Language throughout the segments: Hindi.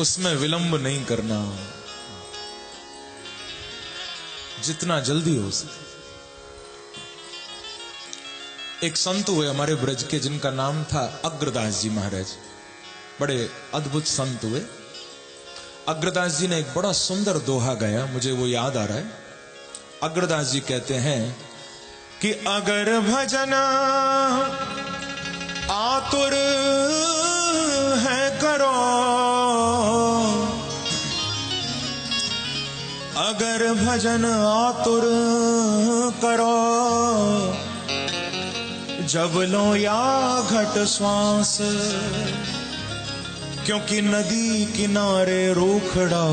उसमें विलंब नहीं करना, जितना जल्दी हो सके। एक संत हुए हमारे ब्रज के, जिनका नाम था अग्रदास जी महाराज। बड़े अद्भुत संत हुए। अग्रदास जी ने एक बड़ा सुंदर दोहा गाया, मुझे वो याद आ रहा है। अग्रदास जी कहते हैं कि अगर भजन आतुर है करो, अगर भजन आतुर करो, जब लो या घट श्वास, क्योंकि नदी किनारे रूखड़ा,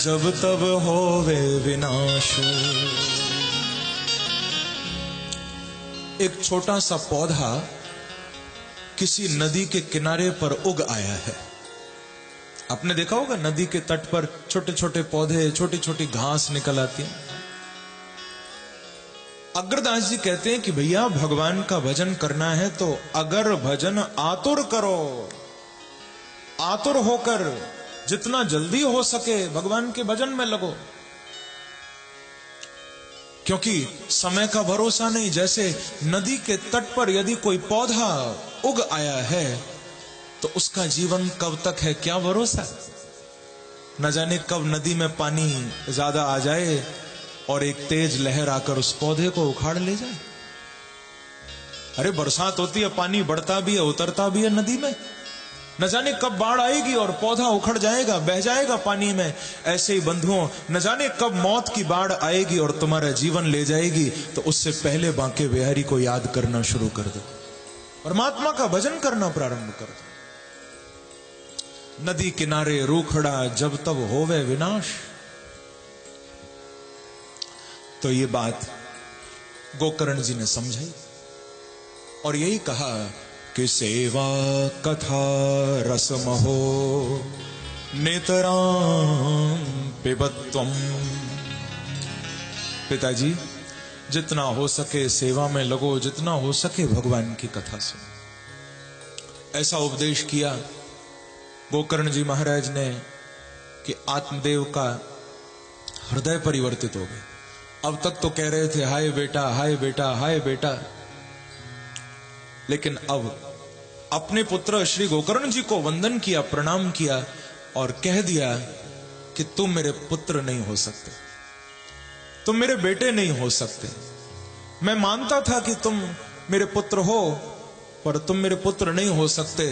जब तब होवे विनाश। एक छोटा सा पौधा किसी नदी के किनारे पर उग आया है। आपने देखा होगा नदी के तट पर छोटे छोटे पौधे, छोटी छोटी घास निकल आती है। अग्रदास जी कहते हैं कि भैया भगवान का भजन करना है तो अगर भजन आतुर करो, आतुर होकर जितना जल्दी हो सके भगवान के भजन में लगो, क्योंकि समय का भरोसा नहीं। जैसे नदी के तट पर यदि कोई पौधा उग आया है तो उसका जीवन कब तक है, क्या भरोसा। न जाने कब नदी में पानी ज्यादा आ जाए और एक तेज लहर आकर उस पौधे को उखाड़ ले जाए। अरे बरसात होती है, पानी बढ़ता भी है, उतरता भी है नदी में। न जाने कब बाढ़ आएगी और पौधा उखड़ जाएगा, बह जाएगा पानी में। ऐसे ही बंधुओं, न जाने कब मौत की बाढ़ आएगी और तुम्हारा जीवन ले जाएगी। तो उससे पहले बांके बिहारी को याद करना शुरू कर दो, परमात्मा का भजन करना प्रारंभ कर दो। नदी किनारे रूखड़ा, जब तब होवे विनाश। तो ये बात गोकर्ण जी ने समझाई और यही कहा कि सेवा कथा रसमहो नेतराम पिबत्वम। पिताजी जितना हो सके सेवा में लगो, जितना हो सके भगवान की कथा सुनो। ऐसा उपदेश किया गोकर्ण जी महाराज ने कि आत्मदेव का हृदय परिवर्तित हो गया। अब तक तो कह रहे थे हाय बेटा, हाय बेटा, हाय बेटा, लेकिन अब अपने पुत्र श्री गोकर्ण जी को वंदन किया, प्रणाम किया और कह दिया कि तुम मेरे पुत्र नहीं हो सकते, तुम मेरे बेटे नहीं हो सकते। मैं मानता था कि तुम मेरे पुत्र हो, पर तुम मेरे पुत्र नहीं हो सकते,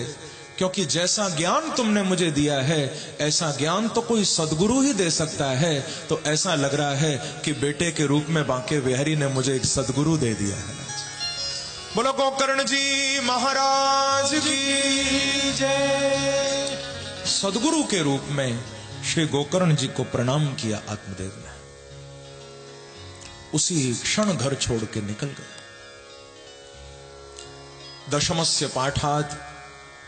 क्योंकि जैसा ज्ञान तुमने मुझे दिया है ऐसा ज्ञान तो कोई सद्गुरु ही दे सकता है। तो ऐसा लग रहा है कि बेटे के रूप में बांके बिहारी ने मुझे एक सद्गुरु दे दिया है। बोलो गोकर्ण जी महाराज की जय। सद्गुरु के रूप में श्री गोकर्ण जी को प्रणाम किया आत्मदेव ने। उसी क्षण घर छोड़ के निकल गए। दशमस्य पाठात,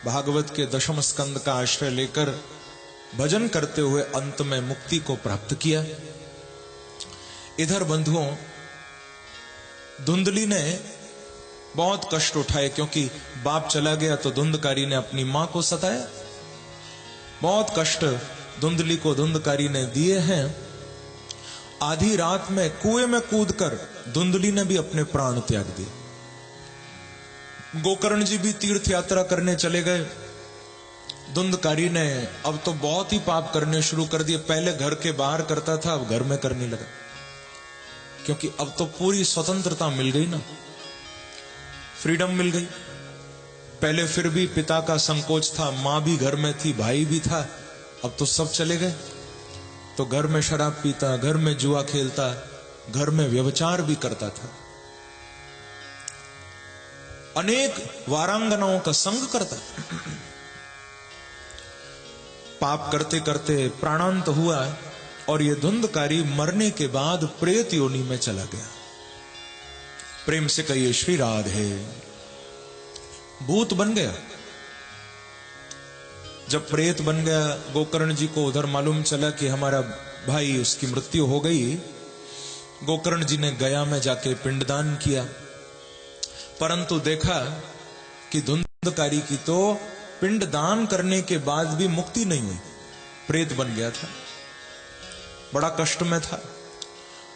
भागवत के दशम स्कंद का आश्रय लेकर भजन करते हुए अंत में मुक्ति को प्राप्त किया। इधर बंधुओं, धुंधली ने बहुत कष्ट उठाए, क्योंकि बाप चला गया तो धुंधकारी ने अपनी मां को सताया। बहुत कष्ट धुंधली को धुंधकारी ने दिए हैं। आधी रात में कुएं में कूदकर धुंधली ने भी अपने प्राण त्याग दिए। गोकर्ण जी भी तीर्थ यात्रा करने चले गए। धुंधकारी ने अब तो बहुत ही पाप करने शुरू कर दिए। पहले घर के बाहर करता था, अब घर में करने लगा, क्योंकि अब तो पूरी स्वतंत्रता मिल गई ना, फ्रीडम मिल गई। पहले फिर भी पिता का संकोच था, मां भी घर में थी, भाई भी था, अब तो सब चले गए। तो घर में शराब पीता, घर में जुआ खेलता, घर में व्यभिचार भी करता था, अनेक वारांगनाओं का संग करता। पाप करते करते प्राणांत हुआ और यह धुंधकारी मरने के बाद प्रेत योनि में चला गया। प्रेम से कहिए श्री राधे। भूत बन गया। जब प्रेत बन गया, गोकर्ण जी को उधर मालूम चला कि हमारा भाई, उसकी मृत्यु हो गई। गोकर्ण जी ने गया में जाके पिंडदान किया, परंतु देखा कि धुंधकारी की तो पिंड दान करने के बाद भी मुक्ति नहीं हुई, प्रेत बन गया था, बड़ा कष्ट में था।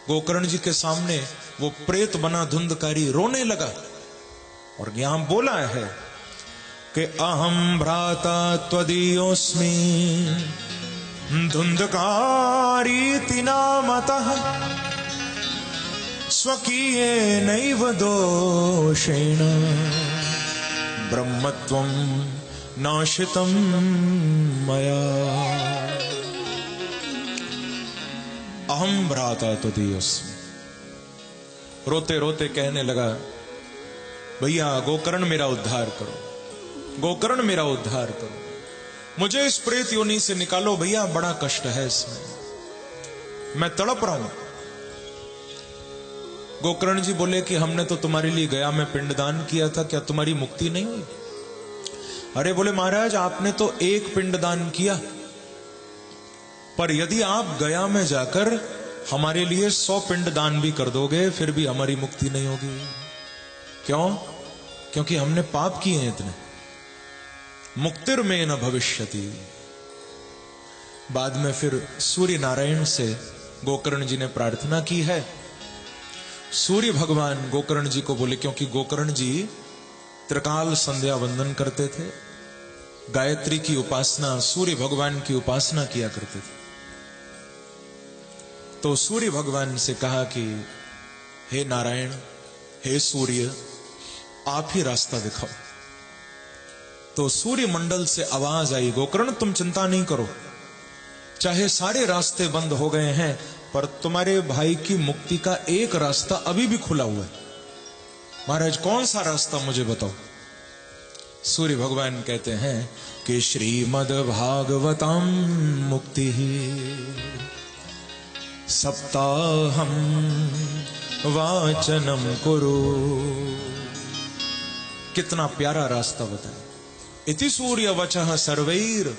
गोकर्ण जी के सामने वो प्रेत बना धुंधकारी रोने लगा और यहां बोला है कि अहम भ्राता त्वदीयोस्मि धुंधकारी नामतः स्वकीये नैव दोषेण ब्रह्मत्वं नाशितं मया। अहम भ्राता त्वदीयोस्मि, रोते रोते कहने लगा, भैया गोकर्ण मेरा उद्धार करो, गोकर्ण मेरा उद्धार करो, मुझे इस प्रेत योनि से निकालो भैया, बड़ा कष्ट है इसमें, मैं तड़प रहा हूं। गोकर्ण जी बोले कि हमने तो तुम्हारे लिए गया में पिंडदान किया था, क्या तुम्हारी मुक्ति नहीं हुई? अरे बोले महाराज, आपने तो एक पिंडदान किया, पर यदि आप गया में जाकर हमारे लिए 100 पिंडदान भी कर दोगे फिर भी हमारी मुक्ति नहीं होगी। क्यों? क्योंकि हमने पाप किए हैं इतने। मुक्तिर में न भविष्यति। बाद में फिर सूर्य नारायण से गोकर्ण जी ने प्रार्थना की है। सूर्य भगवान गोकर्ण जी को बोले, क्योंकि गोकर्ण जी त्रिकाल संध्या वंदन करते थे, गायत्री की उपासना, सूर्य भगवान की उपासना किया करते थे। तो सूर्य भगवान से कहा कि हे नारायण, हे सूर्य, आप ही रास्ता दिखाओ। तो सूर्य मंडल से आवाज आई, गोकर्ण तुम चिंता नहीं करो, चाहे सारे रास्ते बंद हो गए हैं पर तुम्हारे भाई की मुक्ति का एक रास्ता अभी भी खुला हुआ है। महाराज कौन सा रास्ता मुझे बताओ। सूर्य भगवान कहते हैं कि श्रीमद् भागवतम मुक्ति सप्ताहम वाचनम कुरु। कितना प्यारा रास्ता बताया। इति सूर्य वचः सर्वैर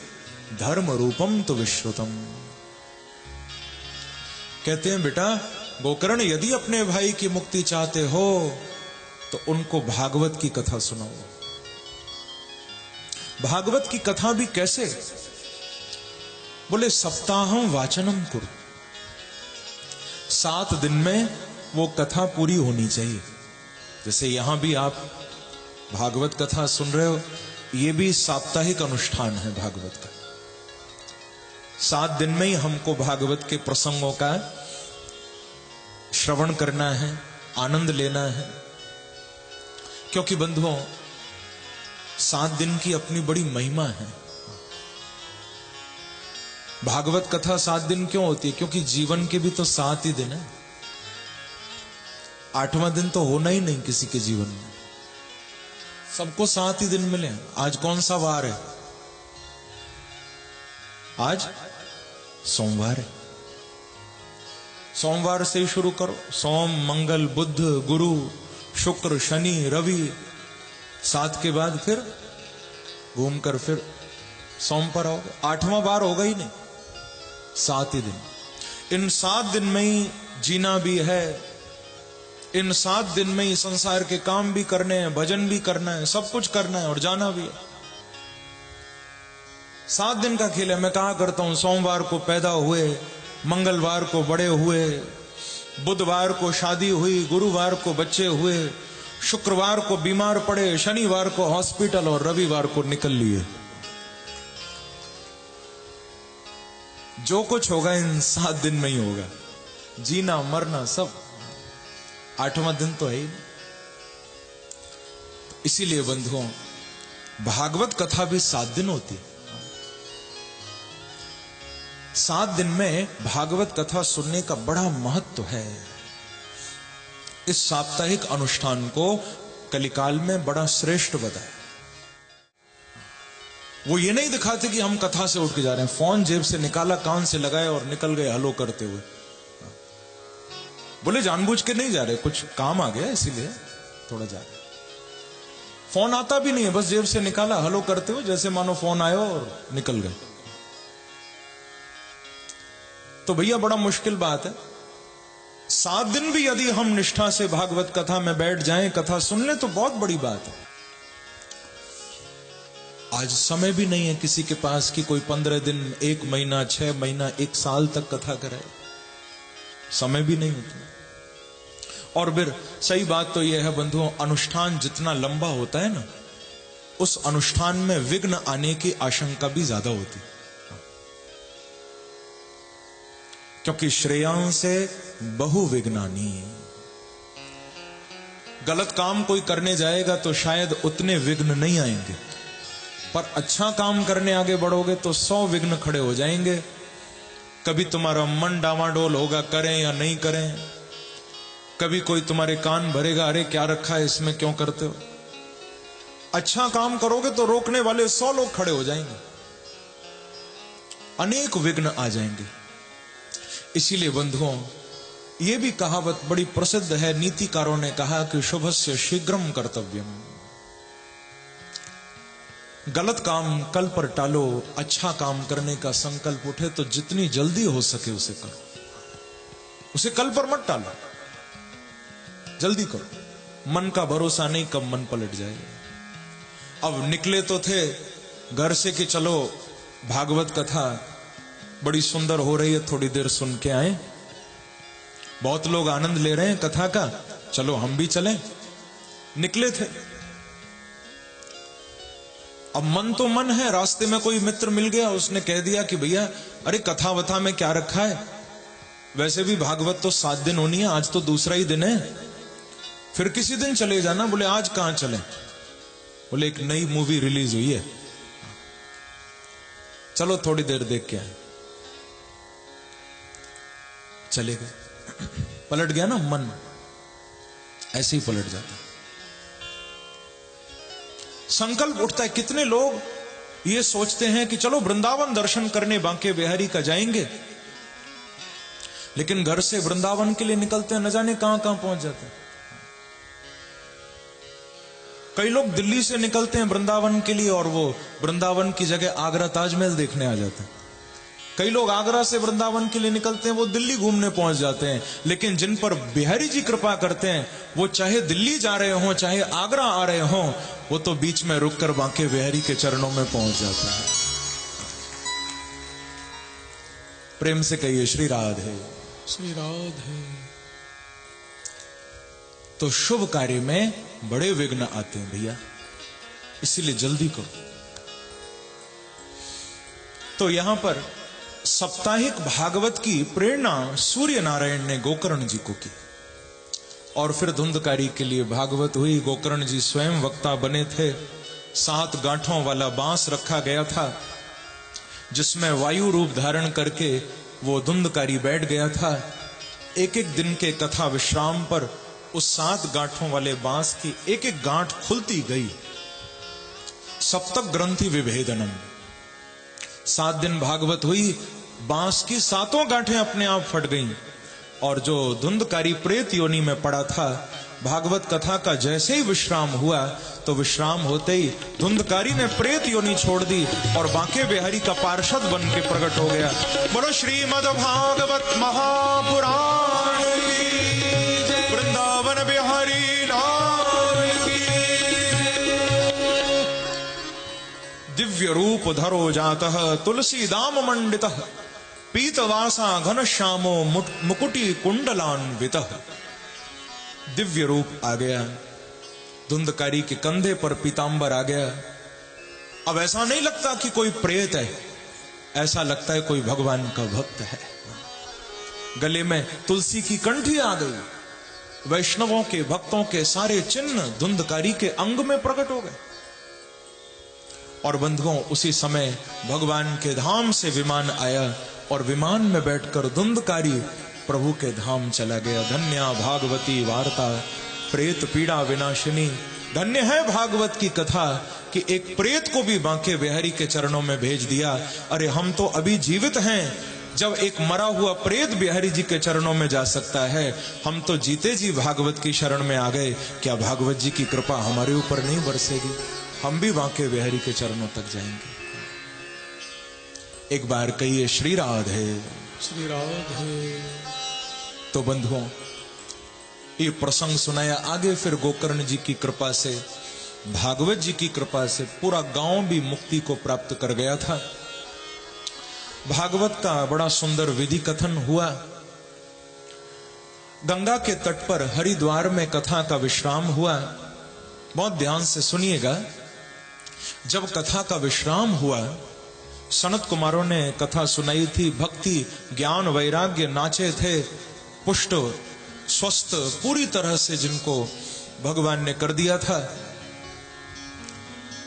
धर्म रूपम तो विश्रुतम। कहते हैं बेटा गोकर्ण, यदि अपने भाई की मुक्ति चाहते हो तो उनको भागवत की कथा सुनाओ। भागवत की कथा भी कैसे? बोले सप्ताहम वाचनम कुरु, 7 दिन में वो कथा पूरी होनी चाहिए। जैसे यहां भी आप भागवत कथा सुन रहे हो, ये भी साप्ताहिक अनुष्ठान है भागवत का। 7 दिन में ही हमको भागवत के प्रसंगों का श्रवण करना है, आनंद लेना है। क्योंकि बंधुओं 7 दिन की अपनी बड़ी महिमा है। भागवत कथा 7 दिन क्यों होती है? क्योंकि जीवन के भी तो 7 ही दिन है। 8वां दिन तो होना ही नहीं किसी के जीवन में। सबको 7 ही दिन मिले। आज कौन सा वार है? आज सोमवार है। सोमवार से ही शुरू करो। सोम, मंगल, बुध, गुरु, शुक्र, शनि, रवि, 7 के बाद फिर घूमकर फिर सोम पर आओगे। 8वां बार होगा ही नहीं, 7 ही दिन। इन 7 दिन में ही जीना भी है। इन 7 दिन में ही संसार के काम भी करने हैं, भजन भी करना है, सब कुछ करना है और जाना भी है। 7 दिन का खेल है। मैं कहा करता हूं, सोमवार को पैदा हुए, मंगलवार को बड़े हुए, बुधवार को शादी हुई, गुरुवार को बच्चे हुए, शुक्रवार को बीमार पड़े, शनिवार को हॉस्पिटल और रविवार को निकल लिए। जो कुछ होगा इन 7 दिन में ही होगा। जीना मरना सब 8वां दिन तो है ही। इसीलिए बंधुओं भागवत कथा भी 7 दिन होती है। 7 दिन में भागवत कथा सुनने का बड़ा महत्व है। इस साप्ताहिक अनुष्ठान को कलिकाल में बड़ा श्रेष्ठ बताया। वो ये नहीं दिखाते कि हम कथा से उठ के जा रहे हैं, फोन जेब से निकाला, कान से लगाया और निकल गए हलो करते हुए। बोले जानबूझ के नहीं जा रहे, कुछ काम आ गया इसीलिए थोड़ा जा रहे। फोन आता भी नहीं है, बस जेब से निकाला, हलो करते हुए, जैसे मानो फोन आया और निकल गए। तो भैया बड़ा मुश्किल बात है। 7 दिन भी यदि हम निष्ठा से भागवत कथा में बैठ जाएं, कथा सुन लें, तो बहुत बड़ी बात है। आज समय भी नहीं है किसी के पास कि कोई 15 दिन, 1 महीना, 6 महीना, 1 साल तक कथा कराए। समय भी नहीं होता। और फिर सही बात तो यह है बंधुओं, अनुष्ठान जितना लंबा होता है ना, उस अनुष्ठान में विघ्न आने की आशंका भी ज्यादा होती, क्योंकि श्रेयांसे बहु विघ्नानि। गलत काम कोई करने जाएगा तो शायद उतने विघ्न नहीं आएंगे, पर अच्छा काम करने आगे बढ़ोगे तो 100 विघ्न खड़े हो जाएंगे। कभी तुम्हारा मन डामाडोल होगा, करें या नहीं करें। कभी कोई तुम्हारे कान भरेगा, अरे क्या रखा है इसमें, क्यों करते हो। अच्छा काम करोगे तो रोकने वाले 100 लोग खड़े हो जाएंगे, अनेक विघ्न आ जाएंगे। इसीलिए बंधुओं, यह भी कहावत बड़ी प्रसिद्ध है, नीतिकारों ने कहा कि शुभस्य शीघ्रम कर्तव्यम। गलत काम कल पर टालो, अच्छा काम करने का संकल्प उठे तो जितनी जल्दी हो सके उसे करो, उसे कल पर मत टालो, जल्दी करो। मन का भरोसा नहीं कब मन पलट जाएगा। अब निकले तो थे घर से कि चलो भागवत कथा बड़ी सुंदर हो रही है, थोड़ी देर सुन के आए, बहुत लोग आनंद ले रहे हैं कथा का, चलो हम भी चलें। निकले थे, अब मन तो मन है, रास्ते में कोई मित्र मिल गया, उसने कह दिया कि भैया अरे कथा वथा में क्या रखा है, वैसे भी भागवत तो 7 दिन होनी है, आज तो दूसरा ही दिन है, फिर किसी दिन चले जाना। बोले आज कहां चले? बोले एक नई मूवी रिलीज हुई है, चलो थोड़ी देर देख के आए। चले गए, पलट गया ना मन, ऐसे ही पलट जाता। संकल्प उठता है। कितने लोग ये सोचते हैं कि चलो वृंदावन दर्शन करने बांके बिहारी का जाएंगे, लेकिन घर से वृंदावन के लिए निकलते हैं, न जाने कहां कहां पहुंच जाते हैं। कई लोग दिल्ली से निकलते हैं वृंदावन के लिए और वो वृंदावन की जगह आगरा ताजमहल देखने आ जाते हैं। कई लोग आगरा से वृंदावन के लिए निकलते हैं, वो दिल्ली घूमने पहुंच जाते हैं। लेकिन जिन पर बिहारी जी कृपा करते हैं, वो चाहे दिल्ली जा रहे हों चाहे आगरा आ रहे हों, वो तो बीच में रुककर बांके बिहारी के चरणों में पहुंच जाते हैं। प्रेम से कहिए श्री राधे, श्री राधे। तो शुभ कार्य में बड़े विघ्न आते हैं भैया, इसीलिए जल्दी करो। तो यहां पर साप्ताहिक भागवत की प्रेरणा सूर्य नारायण ने गोकर्ण जी को की, और फिर धुंधकारी के लिए भागवत हुई। गोकर्ण जी स्वयं वक्ता बने थे। 7 गांठों वाला बांस रखा गया था, जिसमें वायु रूप धारण करके वो धुंधकारी बैठ गया था। एक एक दिन के कथा विश्राम पर उस 7 गांठों वाले बांस की एक एक गांठ खुलती गई। सप्तक ग्रंथि विभेदनम, 7 दिन भागवत हुई, बांस की 7 गांठें अपने आप फट गईं। और जो धुंधकारी प्रेत योनि में पड़ा था, भागवत कथा का जैसे ही विश्राम हुआ, तो विश्राम होते ही धुंधकारी ने प्रेत योनि छोड़ दी और बांके बिहारी का पार्षद बन के प्रकट हो गया। बोलो श्रीमद् भागवत महापुराण की, वृंदावन बिहारी लाल की। दिव्य रूप धरो जातः तुलसी दाम मंडितः, पीतवासा घन श्यामो मुकुटी कुंडलान्वितः। दिव्य रूप आ गया, धुंधकारी के कंधे पर पीतांबर आ गया। अब ऐसा नहीं लगता कि कोई प्रेत है, ऐसा लगता है कोई भगवान का भक्त है। गले में तुलसी की कंठी आ गई। वैष्णवों के भक्तों के सारे चिन्ह धुंधकारी के अंग में प्रकट हो गए। और बंधुओं, उसी समय भगवान के धाम से विमान आया और विमान में बैठकर धुंधकारी प्रभु के धाम चला गया। धन्या भागवती वार्ता प्रेत पीड़ा विनाशिनी। धन्य है भागवत की कथा कि एक प्रेत को भी बांके बिहारी के चरणों में भेज दिया। अरे हम तो अभी जीवित हैं, जब एक मरा हुआ प्रेत बिहारी जी के चरणों में जा सकता है, हम तो जीते जी भागवत की शरण में आ गए। क्या भागवत जी की कृपा हमारे ऊपर नहीं बरसेगी? हम भी बांके बिहारी के चरणों तक जाएंगे। एक बार कहिए श्री राधे, श्री राधे। तो बंधुओं, ये प्रसंग सुनाया। आगे फिर गोकर्ण जी की कृपा से भागवत जी की कृपा से पूरा गांव भी मुक्ति को प्राप्त कर गया था। भागवत का बड़ा सुंदर विधि कथन हुआ। गंगा के तट पर हरिद्वार में कथा का विश्राम हुआ। बहुत ध्यान से सुनिएगा। जब कथा का विश्राम हुआ, सनत कुमारों ने कथा सुनाई थी। भक्ति, ज्ञान, वैराग्य नाचे थे, पुष्ट स्वस्थ पूरी तरह से जिनको भगवान ने कर दिया था।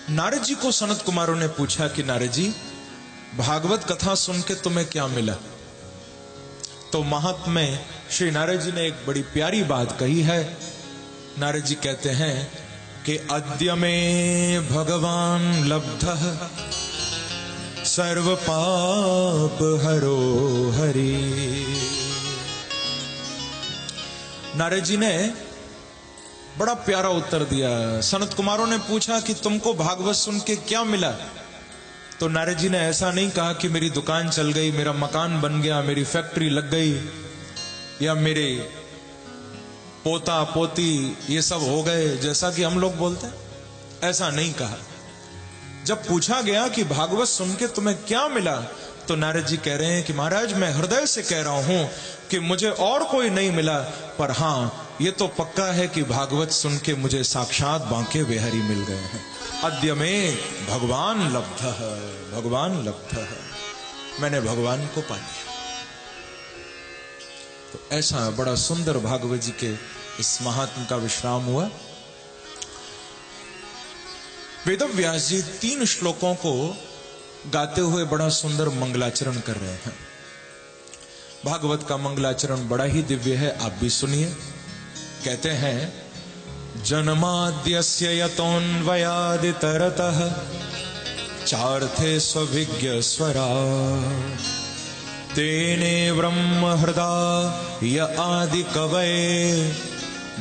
नारद जी को सनत कुमारों ने पूछा कि नारद जी, भागवत कथा सुन के तुम्हें क्या मिला? तो महात्म्य श्री नारद जी ने एक बड़ी प्यारी बात कही है। नारद जी कहते हैं कि अद्य में भगवान लब्धः सर्व पाप हरो हरि। नारद जी ने बड़ा प्यारा उत्तर दिया। सनत कुमारों ने पूछा कि तुमको भागवत सुन के क्या मिला? तो नारद जी ने ऐसा नहीं कहा कि मेरी दुकान चल गई, मेरा मकान बन गया, मेरी फैक्ट्री लग गई, या मेरे पोता पोती ये सब हो गए, जैसा कि हम लोग बोलते हैं। ऐसा नहीं कहा। जब पूछा गया कि भागवत सुन के तुम्हें क्या मिला, तो नारद जी कह रहे हैं कि महाराज, मैं हृदय से कह रहा हूं कि मुझे और कोई नहीं मिला, पर हां ये तो पक्का है कि भागवत सुन के मुझे साक्षात बांके बिहारी मिल गए हैं। अद्य में भगवान लब्धः, भगवान लब्धः, मैंने भगवान को पा लिया। तो ऐसा बड़ा सुंदर भागवत जी के इस महात्म का विश्राम हुआ। वेदव्यास जी 3 श्लोकों को गाते हुए बड़ा सुंदर मंगलाचरण कर रहे हैं। भागवत का मंगलाचरण बड़ा ही दिव्य है, आप भी सुनिए। कहते हैं, जन्माद्यस्य यतोऽन्वयादितरतः चार्थे स्वभिज्ञ स्वरा तेने ब्रह्म हृदय आदि कवये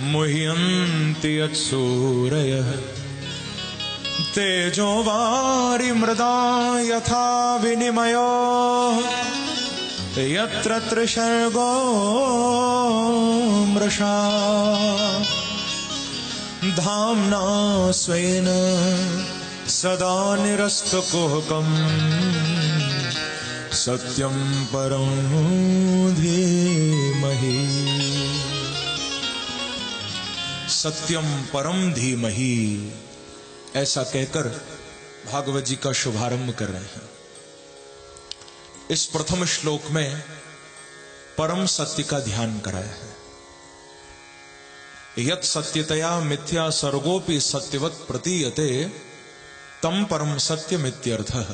मुह्यन्ति यत्सूरयः तेजो वारि मृदा यथा विनिमयो यत्र त्रिशर्गो मृषा धाम्ना स्वेन सदा निरस्तकुहकम् सत्यं परं धीमहि। सत्यम परम धीमहि, ऐसा कहकर भागवत जी का शुभारंभ कर रहे हैं। इस प्रथम श्लोक में परम सत्य का ध्यान कराया है। यत् सत्यतया मिथ्या सर्गोपि सत्यवत् प्रतीयते तम परम सत्यमित्यर्थः।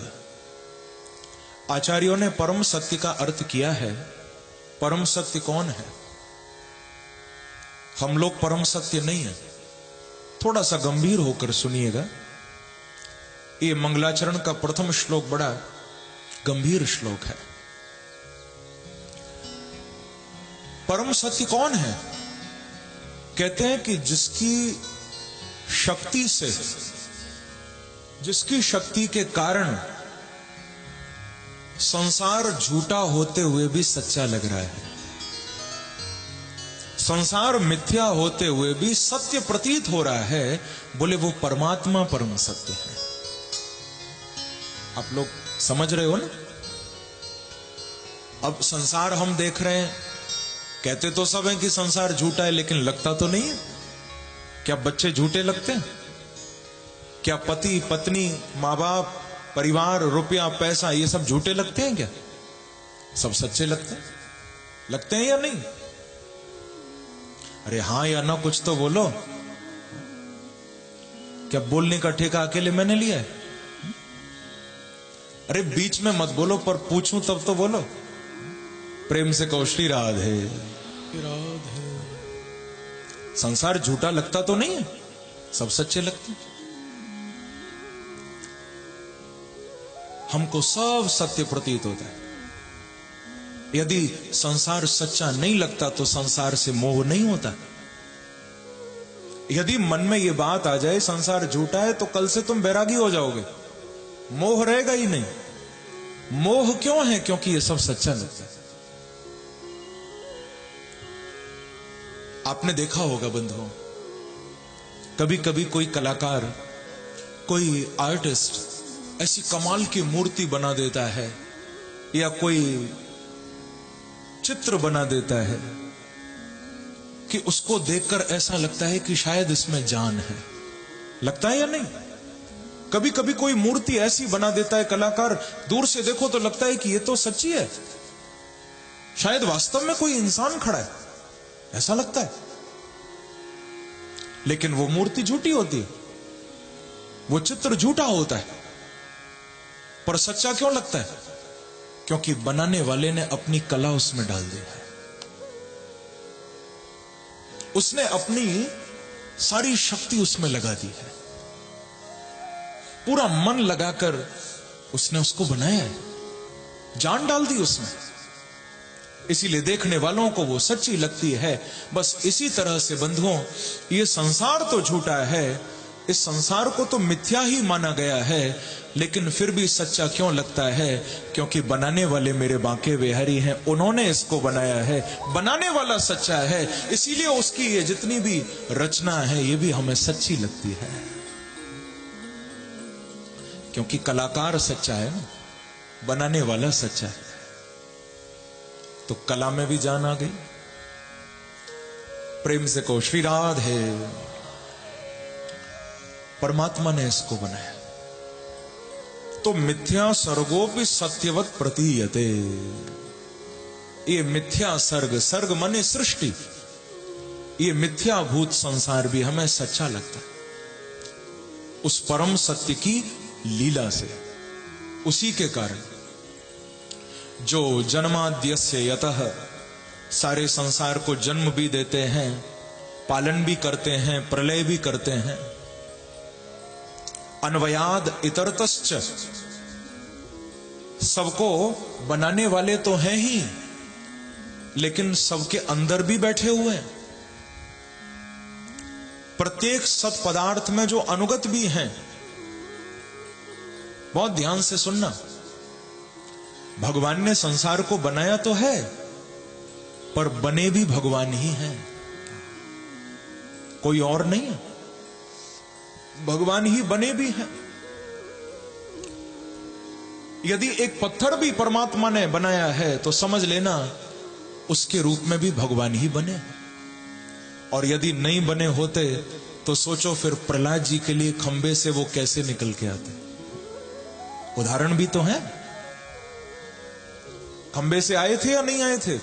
आचार्यों ने परम सत्य का अर्थ किया है। परम सत्य कौन है? हम लोग परम सत्य नहीं है। थोड़ा सा गंभीर होकर सुनिएगा। ये मंगलाचरण का प्रथम श्लोक बड़ा गंभीर श्लोक है। परम सत्य कौन है? कहते हैं कि जिसकी शक्ति से, जिसकी शक्ति के कारण संसार झूठा होते हुए भी सच्चा लग रहा है, संसार मिथ्या होते हुए भी सत्य प्रतीत हो रहा है, बोले वो परमात्मा परम सत्य है। आप लोग समझ रहे हो ना? अब संसार हम देख रहे हैं, कहते तो सब हैं कि संसार झूठा है, लेकिन लगता तो नहीं है। क्या बच्चे झूठे लगते हैं? क्या पति पत्नी, माँ बाप, परिवार, रुपया, पैसा, ये सब झूठे लगते हैं? क्या सब सच्चे लगते हैं? लगते हैं या नहीं? अरे हां या ना, कुछ तो बोलो। क्या बोलने का ठेका अकेले मैंने लिया है? अरे बीच में मत बोलो, पर पूछूं तब तो बोलो। प्रेम से कहो श्री राधे राधे। संसार झूठा लगता तो नहीं है, सब सच्चे लगते हैं। हमको सब सत्य प्रतीत होता है। यदि संसार सच्चा नहीं लगता तो संसार से मोह नहीं होता। यदि मन में यह बात आ जाए संसार झूठा है, तो कल से तुम बैरागी हो जाओगे, मोह रहेगा ही नहीं। मोह क्यों है? क्योंकि यह सब सच्चा लगता है। आपने देखा होगा बंधुओं, कभी कभी कोई कलाकार कोई आर्टिस्ट ऐसी कमाल की मूर्ति बना देता है या कोई चित्र बना देता है कि उसको देखकर ऐसा लगता है कि शायद इसमें जान है। लगता है या नहीं? कभी कभी कोई मूर्ति ऐसी बना देता है कलाकार, दूर से देखो तो लगता है कि ये तो सच्ची है, शायद वास्तव में कोई इंसान खड़ा है, ऐसा लगता है। लेकिन वो मूर्ति झूठी होती है, वो चित्र झूठा होता है, पर सच्चा क्यों लगता है? क्योंकि बनाने वाले ने अपनी कला उसमें डाल दी है, उसने अपनी सारी शक्ति उसमें लगा दी है, पूरा मन लगाकर उसने उसको बनाया है, जान डाल दी उसमें, इसीलिए देखने वालों को वो सच्ची लगती है। बस इसी तरह से बंधुओं, ये संसार तो झूठा है, इस संसार को तो मिथ्या ही माना गया है, लेकिन फिर भी सच्चा क्यों लगता है? क्योंकि बनाने वाले मेरे बांके बिहारी हैं, उन्होंने इसको बनाया है, बनाने वाला सच्चा है, इसीलिए उसकी ये जितनी भी रचना है ये भी हमें सच्ची लगती है, क्योंकि कलाकार सच्चा है ना, बनाने वाला सच्चा है। तो कला में भी जान आ गई। प्रेम से को श्री राधे। परमात्मा ने इसको बनाया। तो मिथ्या सर्गोपि सत्यवत प्रतीयते, ये मिथ्या सर्ग, सर्ग माने सृष्टि, ये मिथ्याभूत संसार भी हमें सच्चा लगता है उस परम सत्य की लीला से, उसी के कारण। जो जन्माद्यस्य यतः, सारे संसार को जन्म भी देते हैं, पालन भी करते हैं, प्रलय भी करते हैं। अन्वयाद इतरतश्च, सबको बनाने वाले तो हैं ही, लेकिन सबके अंदर भी बैठे हुए हैं। प्रत्येक सत पदार्थ में जो अनुगत भी हैं, बहुत ध्यान से सुनना, भगवान ने संसार को बनाया तो है, पर बने भी भगवान ही हैं, कोई और नहीं है, भगवान ही बने भी हैं। यदि एक पत्थर भी परमात्मा ने बनाया है तो समझ लेना उसके रूप में भी भगवान ही बने। और यदि नहीं बने होते तो सोचो फिर प्रहलाद जी के लिए खंबे से वो कैसे निकल के आते। उदाहरण भी तो है, खंबे से आए थे या नहीं आए थे?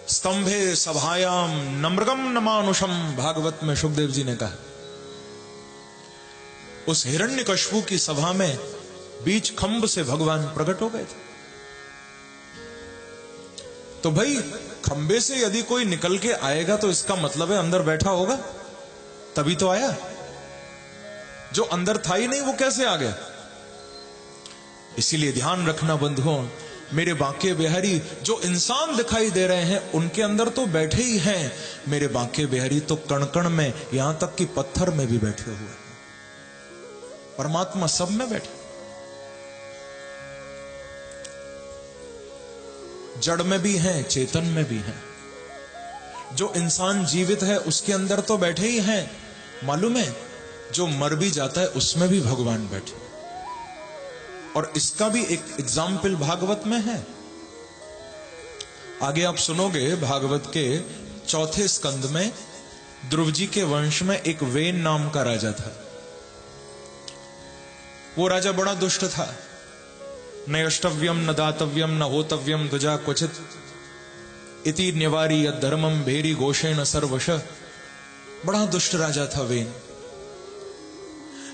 स्तंभे सभायाम नमृगम न मानुषम, भागवत में सुखदेव जी ने कहा। उस हिरण्यकश्यप की सभा में बीच खंभ से भगवान प्रकट हो गए थे। तो भाई खंबे से यदि कोई निकल के आएगा तो इसका मतलब है अंदर बैठा होगा, तभी तो आया। जो अंदर था ही नहीं वो कैसे आ गया? इसीलिए ध्यान रखना बंधुओं, मेरे बांके बिहारी जो इंसान दिखाई दे रहे हैं उनके अंदर तो बैठे ही हैं, मेरे बांके बिहारी तो कण कण में, यहां तक कि पत्थर में भी बैठे हुए हैं। परमात्मा सब में बैठे, जड़ में भी हैं, चेतन में भी हैं। जो इंसान जीवित है उसके अंदर तो बैठे ही हैं, मालूम है जो मर भी जाता है उसमें भी भगवान बैठे। और इसका भी एक एग्जाम्पल भागवत में है, आगे आप सुनोगे। भागवत के चौथे स्कंद में ध्रुव जी के वंश में एक वेन नाम का राजा था। वो राजा बड़ा दुष्ट था। न अष्टव्यम न दातव्यम न होतव्यम ध्वजा क्वचित इति न्यवारी यद्धर्मम भेरी घोषेण सर्वश। बड़ा दुष्ट राजा था वेन।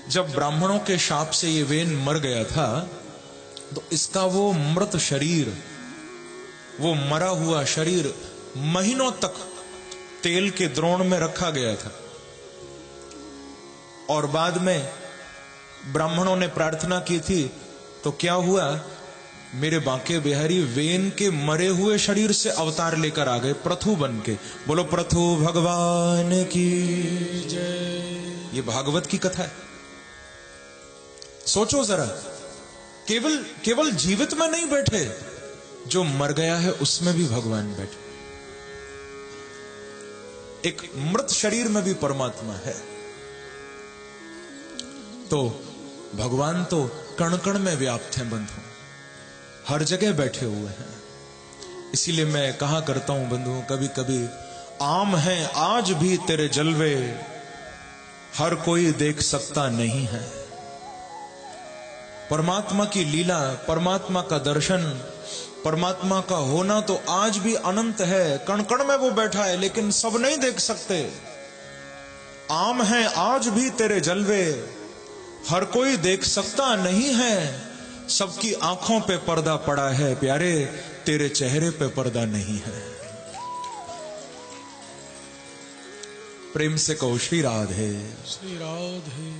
जब ब्राह्मणों के शाप से ये वेन मर गया था तो इसका वो मृत शरीर, वो मरा हुआ शरीर महीनों तक तेल के द्रोण में रखा गया था। और बाद में ब्राह्मणों ने प्रार्थना की थी तो क्या हुआ, मेरे बांके बिहारी वेन के मरे हुए शरीर से अवतार लेकर आ गए पृथु बन के। बोलो पृथु भगवान की जय। ये भागवत की कथा है। सोचो जरा, केवल जीवित में नहीं बैठे, जो मर गया है उसमें भी भगवान बैठे। एक मृत शरीर में भी परमात्मा है। तो भगवान तो कण कण में व्याप्त हैं बंधु, हर जगह बैठे हुए हैं। इसीलिए मैं कहा करता हूं बंधुओं, कभी कभी आम है आज भी तेरे जलवे, हर कोई देख सकता नहीं है। परमात्मा की लीला, परमात्मा का दर्शन, परमात्मा का होना तो आज भी अनंत है, कण कण में वो बैठा है, लेकिन सब नहीं देख सकते। आम है आज भी तेरे जलवे, हर कोई देख सकता नहीं है। सबकी आंखों पे पर्दा पड़ा है प्यारे, तेरे चेहरे पे पर्दा नहीं है। प्रेम से कहो श्री राधे, श्री राधे।